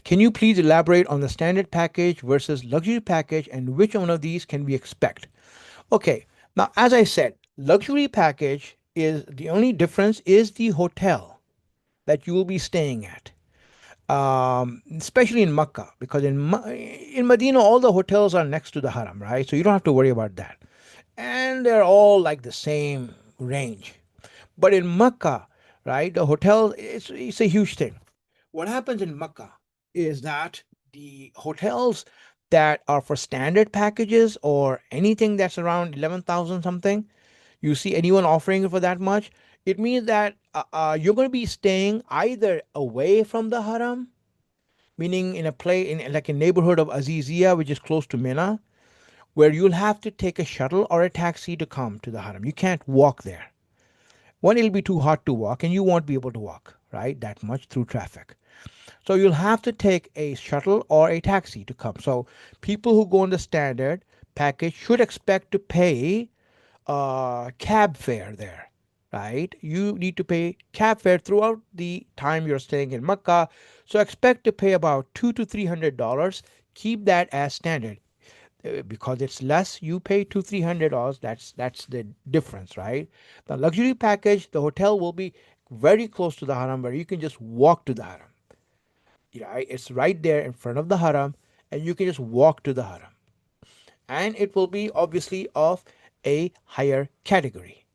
Can you please elaborate on the standard package versus luxury package, and which one of these can we expect? Okay, now as I said, luxury package is the only difference is the hotel that you will be staying at. Especially in Makkah, because in Medina all the hotels are next to the Haram, right? So you don't have to worry about that. and they're all like the same range. But in Mecca, right, the hotel, it's a huge thing. What happens in Mecca is that the hotels that are for standard packages or anything that's around 11,000 something, you see anyone offering it for that much, it means that you're going to be staying either away from the haram, meaning in a play in like a neighborhood of Azizia, which is close to Mina, where you'll have to take a shuttle or a taxi to come to the haram. You can't walk there. One, it'll be too hot to walk, and you won't be able to walk, right, that much through traffic. So you'll have to take a shuttle or a taxi to come. So people who go on the standard package should expect to pay cab fare there, right? You need to pay cab fare throughout the time you're staying in Mecca. So expect to pay about $200 to $300. Keep that as standard. Because it's less, you pay $200 to $300. That's the difference, right? The luxury package, the hotel will be very close to the haram, where you can just walk to the haram. Yeah, it's right there in front of the haram, and you can just walk to the haram. And it will be obviously of a higher category.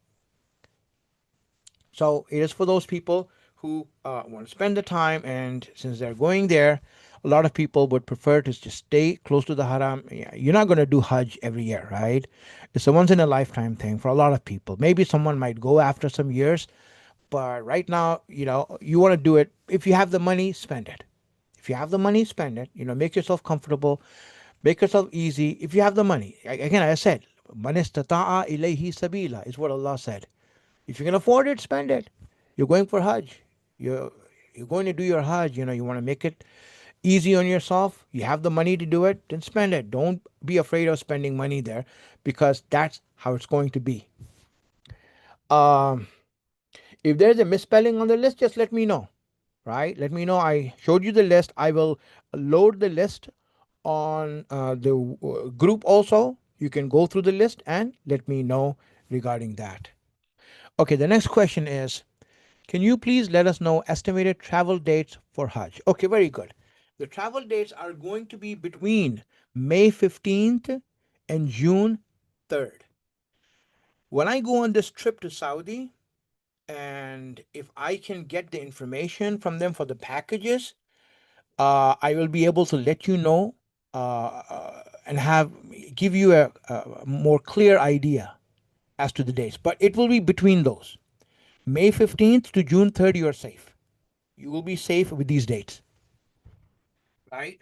So it is for those people who want to spend the time, and since they're going there, a lot of people would prefer to just stay close to the haram. Yeah, you're not going to do Hajj every year, right? It's a once in a lifetime thing for a lot of people. Maybe someone might go after some years, but right now, you want to do it. If you have the money, spend it. If you have the money, spend it. Make yourself comfortable, make yourself easy. If you have the money, again, I said, "Man istata'a ilayhi sabila" is what Allah said. If you can afford it, spend it. You're going for Hajj. You're going to do your Hajj. You want to make it easy on yourself. You have the money to do it, then spend it. Don't be afraid of spending money there, because that's how it's going to be. Um, if there's a misspelling on the list, just let me know. Right? Let me know. I showed you the list. I will load the list on the group also. You can go through the list and let me know regarding that. Okay, the next question is, can you please let us know estimated travel dates for Hajj? Okay, very good. The travel dates are going to be between May 15th and June 3rd. When I go on this trip to Saudi, and if I can get the information from them for the packages, I will be able to let you know and give you a more clear idea as to the dates. But it will be between those. May 15th to June 3rd, you are safe. You will be safe with these dates, right?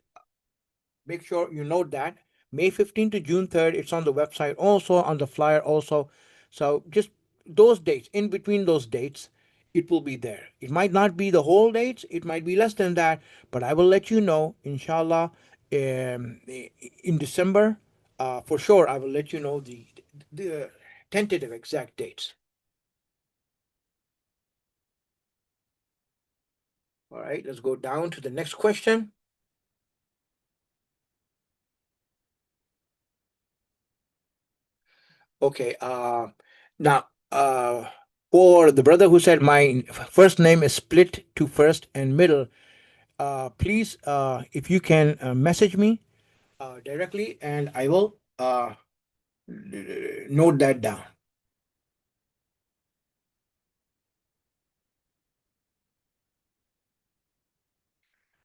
Make sure you note that. May 15th to June 3rd, it's on the website also, on the flyer also. So just those dates, in between those dates, it will be there. It might not be the whole dates, it might be less than that, but I will let you know, inshallah, in December. For sure, I will let you know the tentative exact dates. All right, let's go down to the next question. Okay. Now, for the brother who said my first name is split to first and middle, please, if you can message me directly, and I will note that down.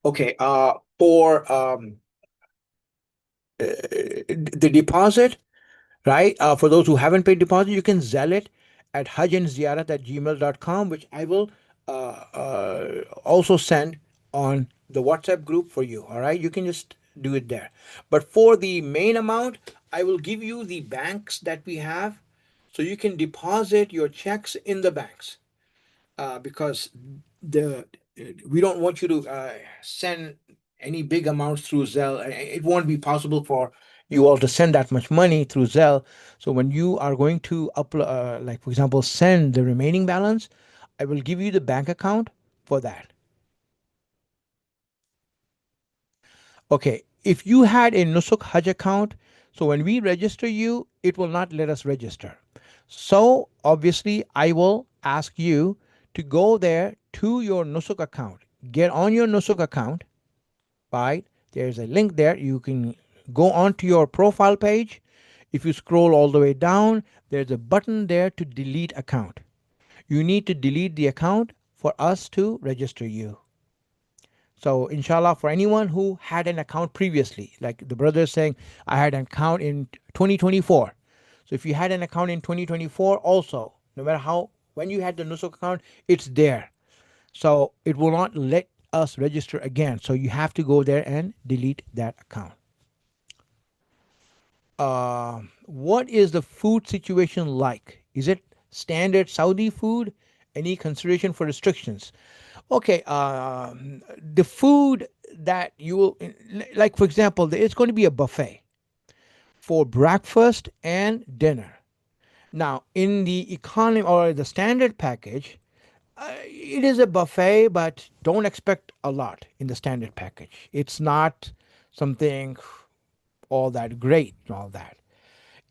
Okay. For the deposit, right? For those who haven't paid deposit, you can Zelle it at hajandziyarat@gmail.com, which I will also send on the WhatsApp group for you. All right, you can just do it there. But for the main amount, I will give you the banks that we have, so you can deposit your checks in the banks, because the we don't want you to send any big amounts through Zelle. It won't be possible for you all to send that much money through Zelle. So when you are going to upload, like for example, send the remaining balance, I will give you the bank account for that. Okay, if you had a Nusuk Hajj account, so when we register you, it will not let us register. So obviously, I will ask you to go there to your Nusuk account. Get on your Nusuk account, right? There's a link there. You can go onto your profile page. If you scroll all the way down, there's a button there to delete account. You need to delete the account for us to register you. So, inshallah, for anyone who had an account previously, like the brother is saying, I had an account in 2024. So, if you had an account in 2024, also, no matter how, when you had the Nusuk account, it's there. So, it will not let us register again. So, you have to go there and delete that account. What is the food situation like? Is it standard Saudi food? Any consideration for restrictions? Okay, the food that you will, like for example, it's going to be a buffet for breakfast and dinner. Now, in the economy or the standard package, it is a buffet, but don't expect a lot in the standard package. It's not something all that great and all that.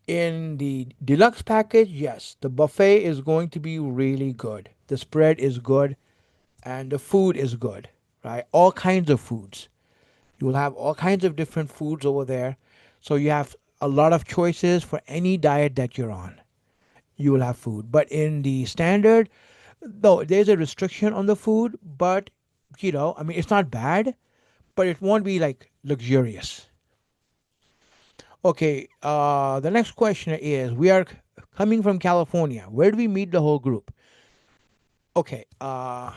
In the deluxe package, yes, the buffet is going to be really good. The spread is good and the food is good, right? All kinds of foods. You will have all kinds of different foods over there. So you have a lot of choices for any diet that you're on. You will have food. But in the standard, though, there's a restriction on the food, but I mean, it's not bad, but it won't be like luxurious. Okay, the next question is we are coming from California. Where do we meet the whole group? Okay, now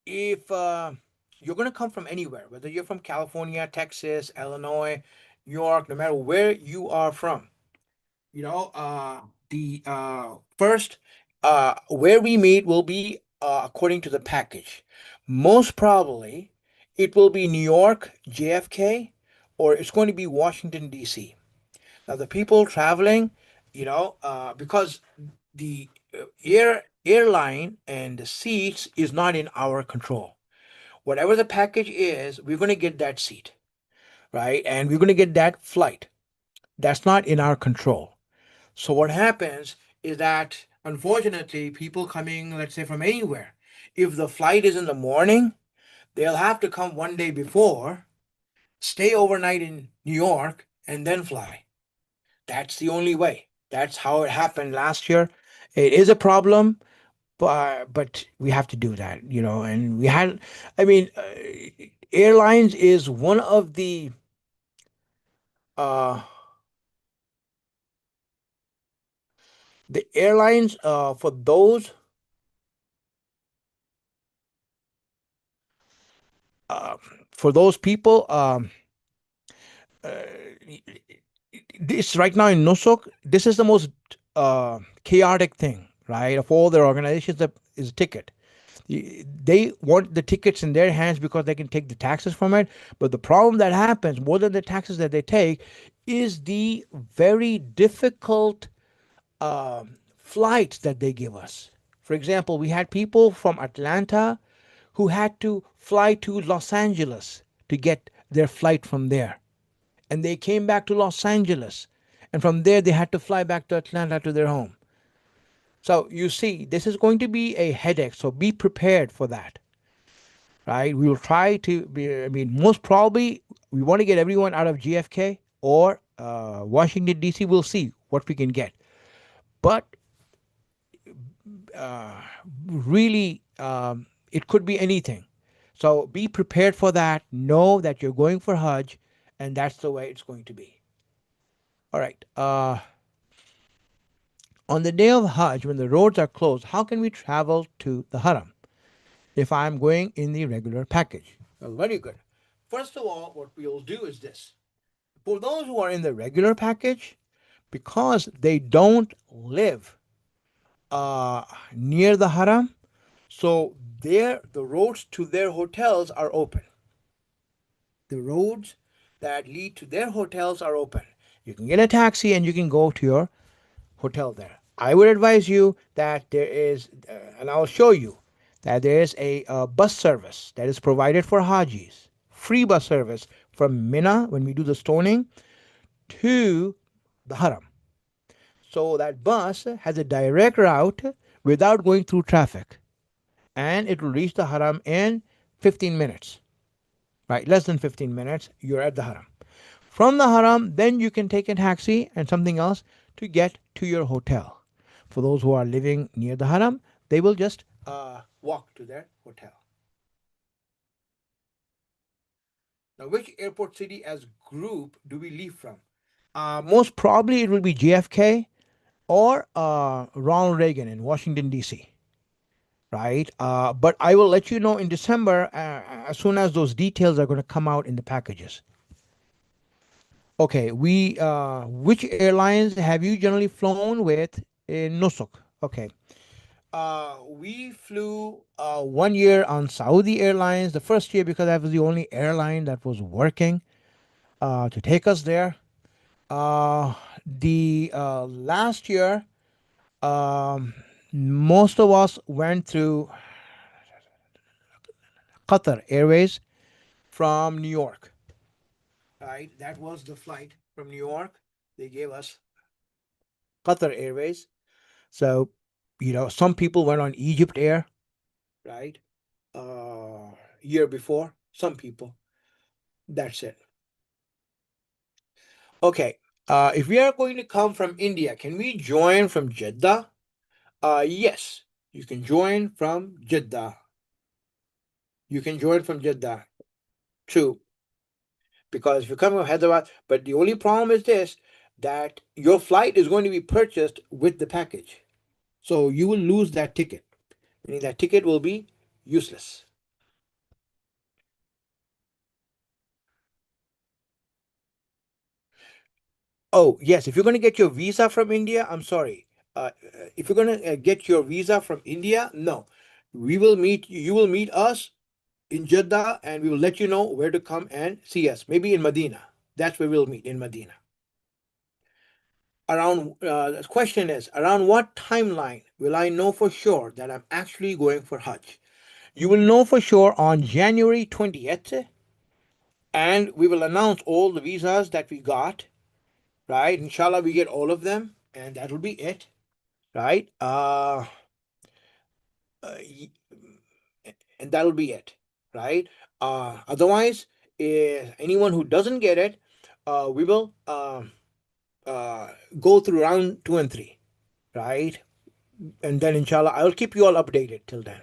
if you're going to come from anywhere, whether you're from California, Texas, Illinois, New York, no matter where you are from, you know, the first where we meet will be according to the package. Most probably, it will be New York, JFK, or it's going to be Washington, D.C. Now, the people traveling, because the airline and the seats is not in our control. Whatever the package is, we're going to get that seat, right? And we're going to get that flight. That's not in our control. So what happens is that unfortunately, people coming, let's say from anywhere, if the flight is in the morning, they'll have to come one day before, stay overnight in New York, and then fly. That's the only way. That's how it happened last year. It is a problem, but we have to do that, And we had, I mean, airlines is one of uh, the airlines uh, for those people. Uh, this right now in Nosok, this is the most chaotic thing, right? Of all their organizations, that is a ticket. They want the tickets in their hands because they can take the taxes from it. But the problem that happens, more than the taxes that they take, is the very difficult flights that they give us. For example, we had people from Atlanta who had to fly to Los Angeles to get their flight from there. And they came back to Los Angeles. And from there, they had to fly back to Atlanta to their home. So you see, this is going to be a headache. So be prepared for that, right? We will try to be, I mean, most probably we want to get everyone out of GFK or Washington, D.C. We'll see what we can get. But really, it could be anything. So be prepared for that. Know that you're going for Hajj, and that's the way it's going to be. All right. On the day of Hajj, when the roads are closed, how can we travel to the Haram if I'm going in the regular package? Well, very good. First of all, what we'll do is this. For those who are in the regular package, because they don't live near the Haram, so the roads to their hotels are open. The roads that lead to their hotels are open. You can get a taxi and you can go to your hotel there. I would advise you that there is, and I'll show you that there is a bus service that is provided for Hajis, free bus service from Mina when we do the stoning to the Haram. So that bus has a direct route without going through traffic, and it will reach the Haram in 15 minutes, right? Less than 15 minutes, you're at the Haram. From the haram, then you can take a taxi and something else to get to your hotel. For those who are living near the haram, they will just walk to their hotel. Now, which airport city as group do we leave from? Most probably it will be JFK or Ronald Reagan in Washington, D.C., right? But I will let you know in December as soon as those details are going to come out in the packages. Okay, which airlines have you generally flown with in Nusuk? Okay, we flew 1 year on Saudi Airlines. The first year because that was the only airline that was working to take us there. The last year, um, most of us went through Qatar Airways from New York. Right, that was the flight from New York. They gave us Qatar Airways. So, some people went on Egypt Air, right? Year before, some people. That's it. Okay. If we are going to come from India, can we join from Jeddah? Yes, you can join from Jeddah. You can join from Jeddah too, because if you come from Hyderabad, but the only problem is this, that your flight is going to be purchased with the package. So you will lose that ticket, meaning that ticket will be useless. Oh, yes. If you're going to get your visa from India, I'm sorry. If you're going to get your visa from India, no. You will meet us in Jeddah and we will let you know where to come and see us. Maybe in Medina. That's where we'll meet, in Medina. The question is, around what timeline will I know for sure that I'm actually going for Hajj? You will know for sure on January 20th, and we will announce all the visas that we got, right? Inshallah, we get all of them, and that'll be it. Right? Uh, and that'll be it, right? Otherwise, anyone who doesn't get it, we will uh, go through round two and three, right? And then, inshallah, I'll keep you all updated till then.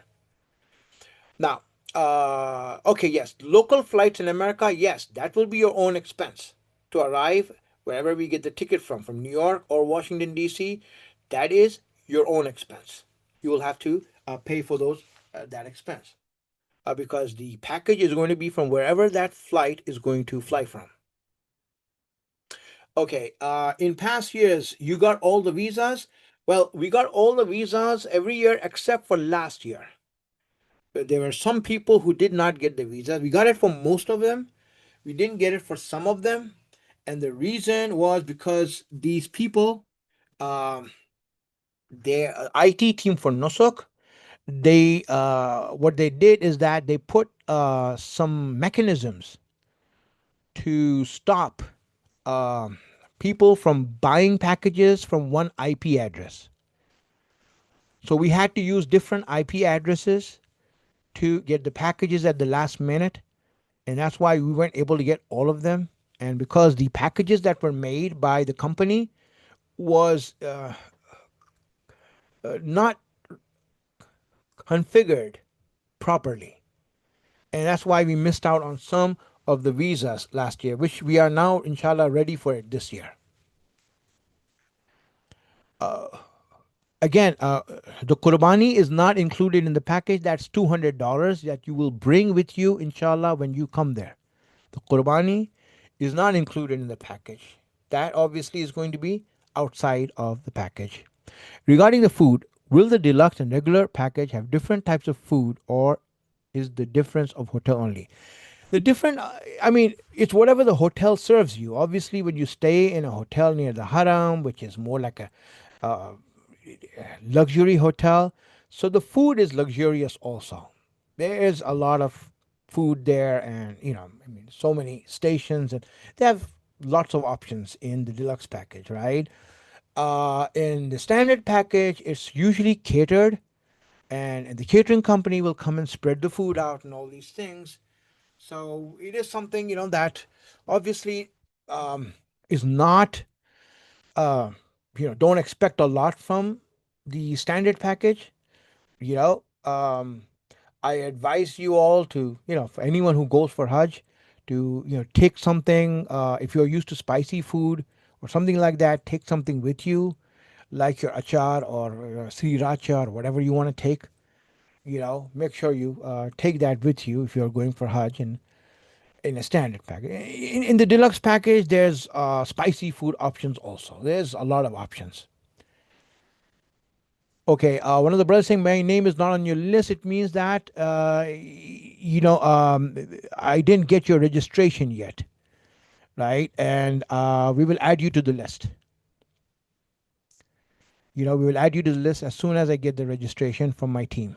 Now, okay, yes, local flights in America, yes, that will be your own expense to arrive wherever we get the ticket from New York or Washington, D.C. That is your own expense. You will have to pay for that expense because the package is going to be from wherever that flight is going to fly from. Okay, in past years, you got all the visas. Well, we got all the visas every year except for last year. There were some people who did not get the visa. We got it for most of them. We didn't get it for some of them. And the reason was because these people, um, their IT team for Nosok, they what they did is that they put some mechanisms to stop um people from buying packages from one IP address. So we had to use different IP addresses to get the packages at the last minute, and that's why we weren't able to get all of them. And because the packages that were made by the company was not configured properly, and that's why we missed out on some of the visas last year, which we are now, inshallah, ready for it this year. Again, the Qurbani is not included in the package. That's $200 that you will bring with you, inshallah, when you come there. The Qurbani is not included in the package. That obviously is going to be outside of the package. Regarding the food, will the deluxe and regular package have different types of food, or is the difference of hotel only? The different, I mean, it's whatever the hotel serves you. Obviously, when you stay in a hotel near the Haram, which is more like a uh, luxury hotel, so the food is luxurious also. There is a lot of food there, and I mean, so many stations, and they have lots of options in the deluxe package, right? In the standard package, it's usually catered, and the catering company will come and spread the food out and all these things. So it is something, that obviously. um, is not, uh, don't expect a lot from the standard package. You know, I advise you all to, for anyone who goes for Hajj, to, take something, if you're used to spicy food or something like that, take something with you, like your achar or sriracha or whatever you want to take. Make sure you take that with you if you're going for Hajj. And in a standard package, in the deluxe package, there's spicy food options also. There's a lot of options. Okay, one of the brothers saying my name is not on your list. It means that I didn't get your registration yet, right? And we will add you to the list. We will add you to the list as soon as I get the registration from my team.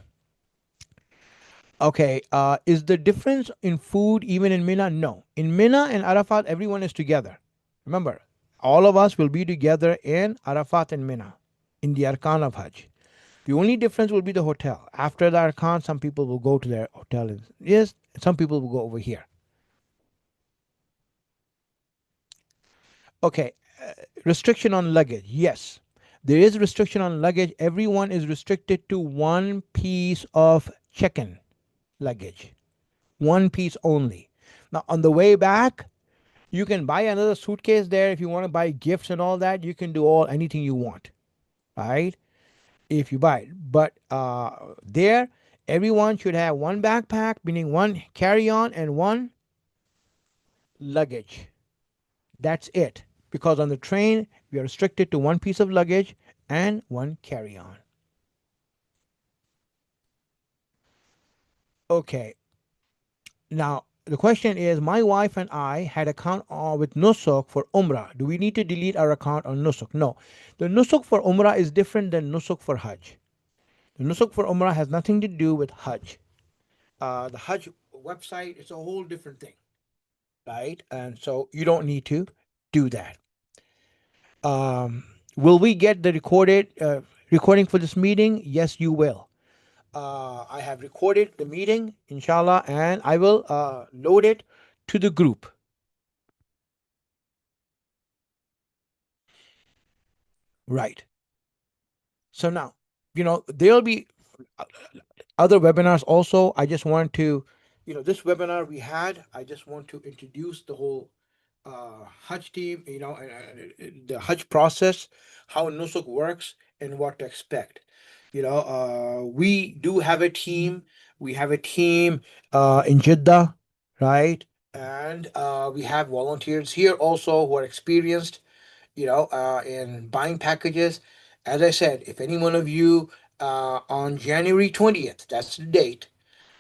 Okay, is the difference in food even in Mina? No. In Mina and Arafat, everyone is together. Remember, all of us will be together in Arafat and Mina in the Arkan of Hajj. The only difference will be the hotel. After the Arkan, some people will go to their hotel. Yes, some people will go over here. Okay, restriction on luggage. Yes, there is restriction on luggage. Everyone is restricted to one piece of check-in luggage. One piece only. Now, on the way back, you can buy another suitcase there if you want to buy gifts and all that. You can do anything you want, right? If you buy it. But there, everyone should have one backpack, meaning one carry on and one luggage. That's it. Because on the train, we are restricted to one piece of luggage and one carry on. Okay. Now, the question is my wife and I had account with Nusuk for Umrah. Do we need to delete our account on Nusuk? No. The Nusuk for Umrah is different than Nusuk for Hajj. The Nusuk for Umrah has nothing to do with Hajj. The Hajj website is a whole different thing, right? And so you don't need to do that. Will we get the recording for this meeting? Yes, you will. I have recorded the meeting, inshallah, and I will load it to the group. Right. So now, there'll be other webinars also. I just want to, this webinar we had, I just want to introduce the whole Hajj team, the Hajj process, how Nusuk works, and what to expect. We do have a team. We have a team in Jeddah, right? And we have volunteers here also who are experienced, in buying packages. As I said, if any one of you on January 20th, that's the date,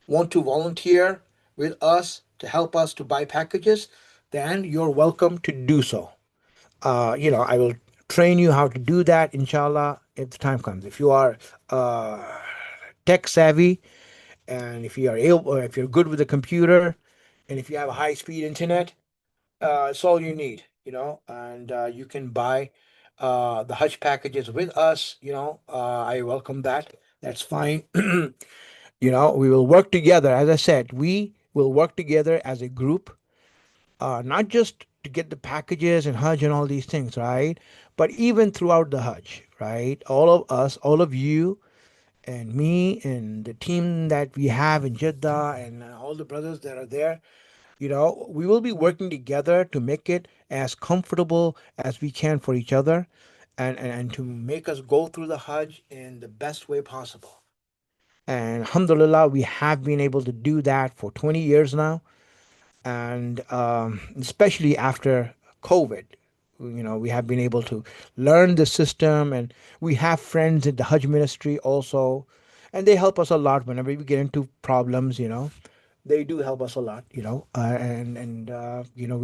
want to volunteer with us to help us to buy packages, then you're welcome to do so. I will train you how to do that, inshallah, if the time comes. If you are uh, tech savvy, and if you are able, or if you're good with the computer, and if you have a high speed internet, it's all you need, and you can buy the Hajj packages with us. I welcome that. That's fine. We will work together. As I said, we will work together as a group, not just to get the packages and Hajj and all these things, right? But even throughout the Hajj, right? All of us, all of you, and me, and the team that we have in Jeddah, and all the brothers that are there, we will be working together to make it as comfortable as we can for each other, and to make us go through the Hajj in the best way possible. And alhamdulillah, we have been able to do that for 20 years now. And especially after COVID, we have been able to learn the system, and we have friends in the Hajj ministry also, and they help us a lot whenever we get into problems. They do help us a lot. We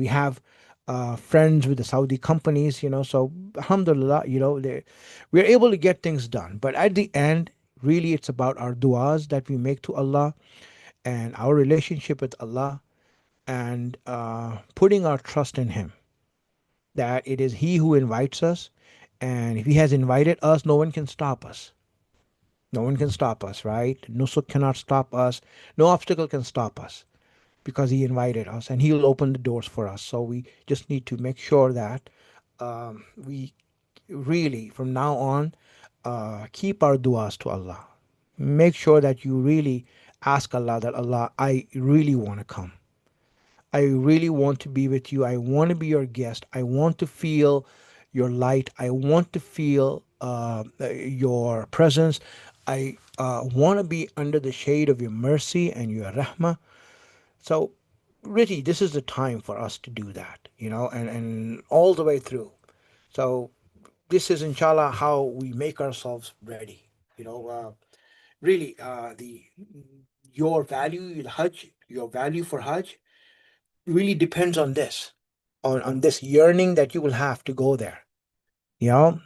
have friends with the Saudi companies. So alhamdulillah, we're able to get things done. But at the end, really, it's about our du'as that we make to Allah and our relationship with Allah, and putting our trust in Him, that it is He who invites us. And if He has invited us, no one can stop us. No one can stop us, right? Nusuk cannot stop us. No obstacle can stop us. because He invited us and He'll open the doors for us. So we just need to make sure that we really, from now on, keep our du'as to Allah. Make sure that you really ask Allah that, Allah, I really want to come. I really want to be with you. I want to be your guest. I want to feel your light. I want to feel your presence. I want to be under the shade of your mercy and your rahmah. So, really, this is the time for us to do that, and all the way through. So, this is inshallah how we make ourselves ready. Really, the your value, Hajj, your value for Hajj really depends on this, on this yearning that you will have to go there. You know,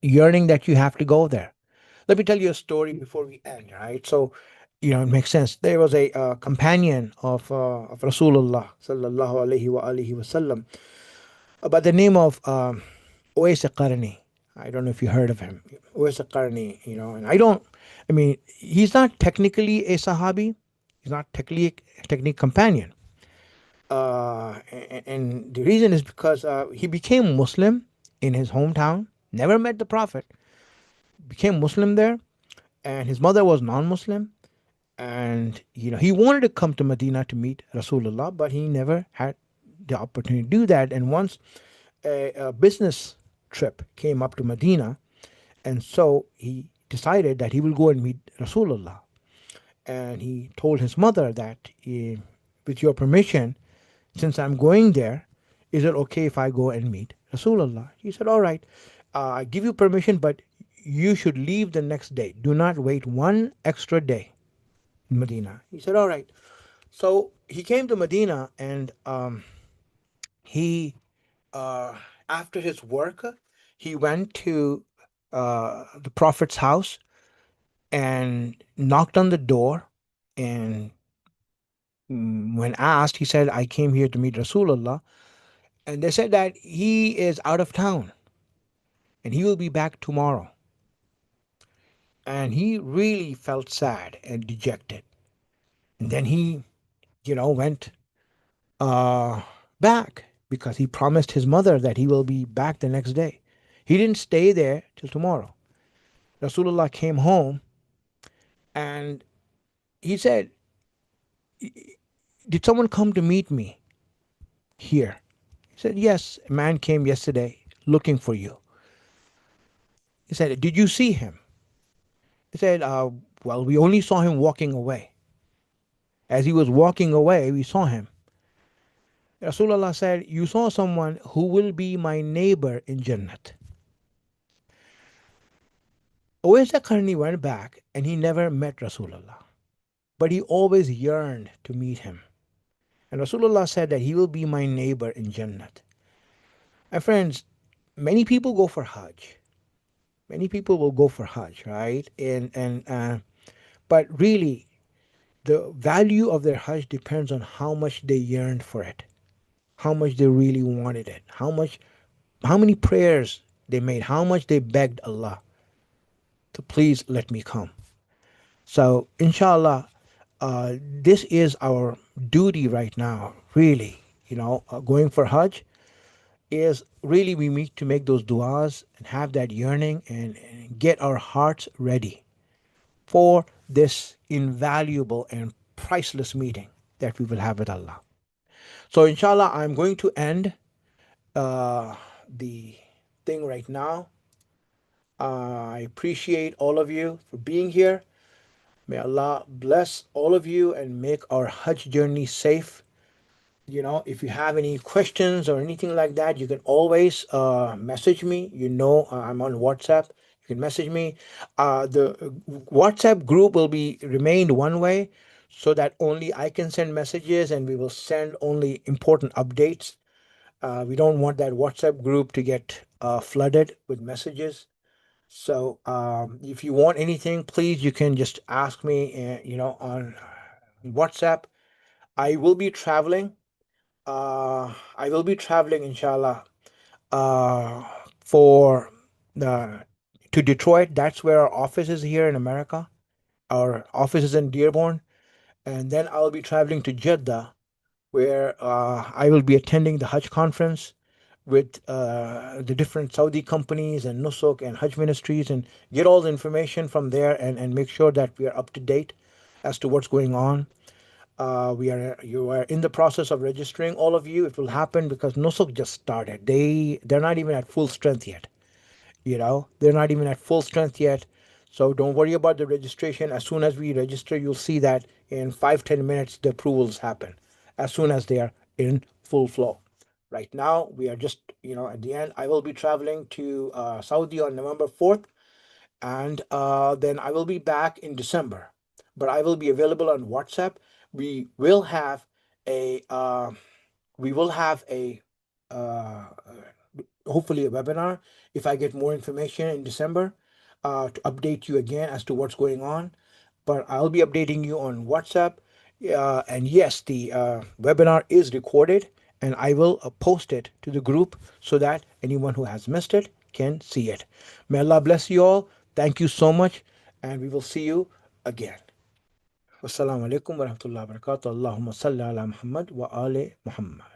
yearning that you have to go there. Let me tell you a story before we end, right? So, it makes sense. There was a companion of Rasulullah sallallahu alaihi wa alihi wasallam by the name of Uwais Qarni. I don't know if you heard of him. Uwais Qarni, and I mean, he's not technically a Sahabi. He's not technically companion. And the reason is because he became Muslim in his hometown, never met the Prophet, became Muslim there, and his mother was non-Muslim. And he wanted to come to Medina to meet Rasulullah, but he never had the opportunity to do that. And once a business trip came up to Medina, and so he decided that he will go and meet Rasulullah. And he told his mother that, with your permission, since I'm going there, is it okay if I go and meet Rasulullah? He said, all right, I give you permission, but you should leave the next day. Do not wait one extra day in Medina. He said, all right. So he came to Medina, and he, uh, after his work, he went to the Prophet's house and knocked on the door. And when asked, he said, I came here to meet Rasulullah. And they said that he is out of town and he will be back tomorrow. And he really felt sad and dejected. And then he, went uh, back because he promised his mother that he will be back the next day. He didn't stay there till tomorrow. Rasulullah came home and he said, did someone come to meet me here? He said, yes, a man came yesterday looking for you. He said, did you see him? He said, well, we only saw him walking away. As he was walking away, we saw him. Rasulullah said, you saw someone who will be my neighbor in Jannat. Uwais Qarni went back and he never met Rasulullah, but he always yearned to meet him. And Rasulullah said that he will be my neighbor in Jannat. And friends, many people go for Hajj. Many people will go for Hajj, right? But really, the value of their Hajj depends on how much they yearned for it, how much they really wanted it, how many prayers they made, how much they begged Allah to please let me come. So, inshallah, this is our duty right now, really. Going for Hajj is really we need to make those du'as and have that yearning and get our hearts ready for this invaluable and priceless meeting that we will have with Allah. So, inshallah, I'm going to end the thing right now. I appreciate all of you for being here. May Allah bless all of you and make our Hajj journey safe. If you have any questions or anything like that, you can always message me. I'm on WhatsApp. You can message me. The WhatsApp group will be remained one way so that only I can send messages and we will send only important updates. We don't want that WhatsApp group to get flooded with messages. So if you want anything, please, you can just ask me, on WhatsApp. I will be traveling. I will be traveling, inshallah, uh, for the to Detroit. That's where our office is here in America. Our office is in Dearborn, and then I'll be traveling to Jeddah where I will be attending the Hajj conference with the different Saudi companies and Nusuk and Hajj ministries, and get all the information from there, and make sure that we are up to date as to what's going on. You are in the process of registering, all of you. It will happen because Nusuk just started. They're not even at full strength yet. They're not even at full strength yet. So don't worry about the registration. As soon as we register, you'll see that in 5-10 minutes the approvals happen as soon as they are in full flow. Right now we are just, at the end. I will be traveling to Saudi on November 4th, and then I will be back in December. But I will be available on WhatsApp. We will have a we will have a uh, hopefully a webinar if I get more information in December, to update you again as to what's going on. But I'll be updating you on WhatsApp. And yes, the webinar is recorded, and I will post it to the group so that anyone who has missed it can see it. May Allah bless you all. Thank you so much, and we will see you again. Wassalamu alaikum wa rahmatullahi wa barakatuh. Allahumma salli ala Muhammad wa ali Muhammad.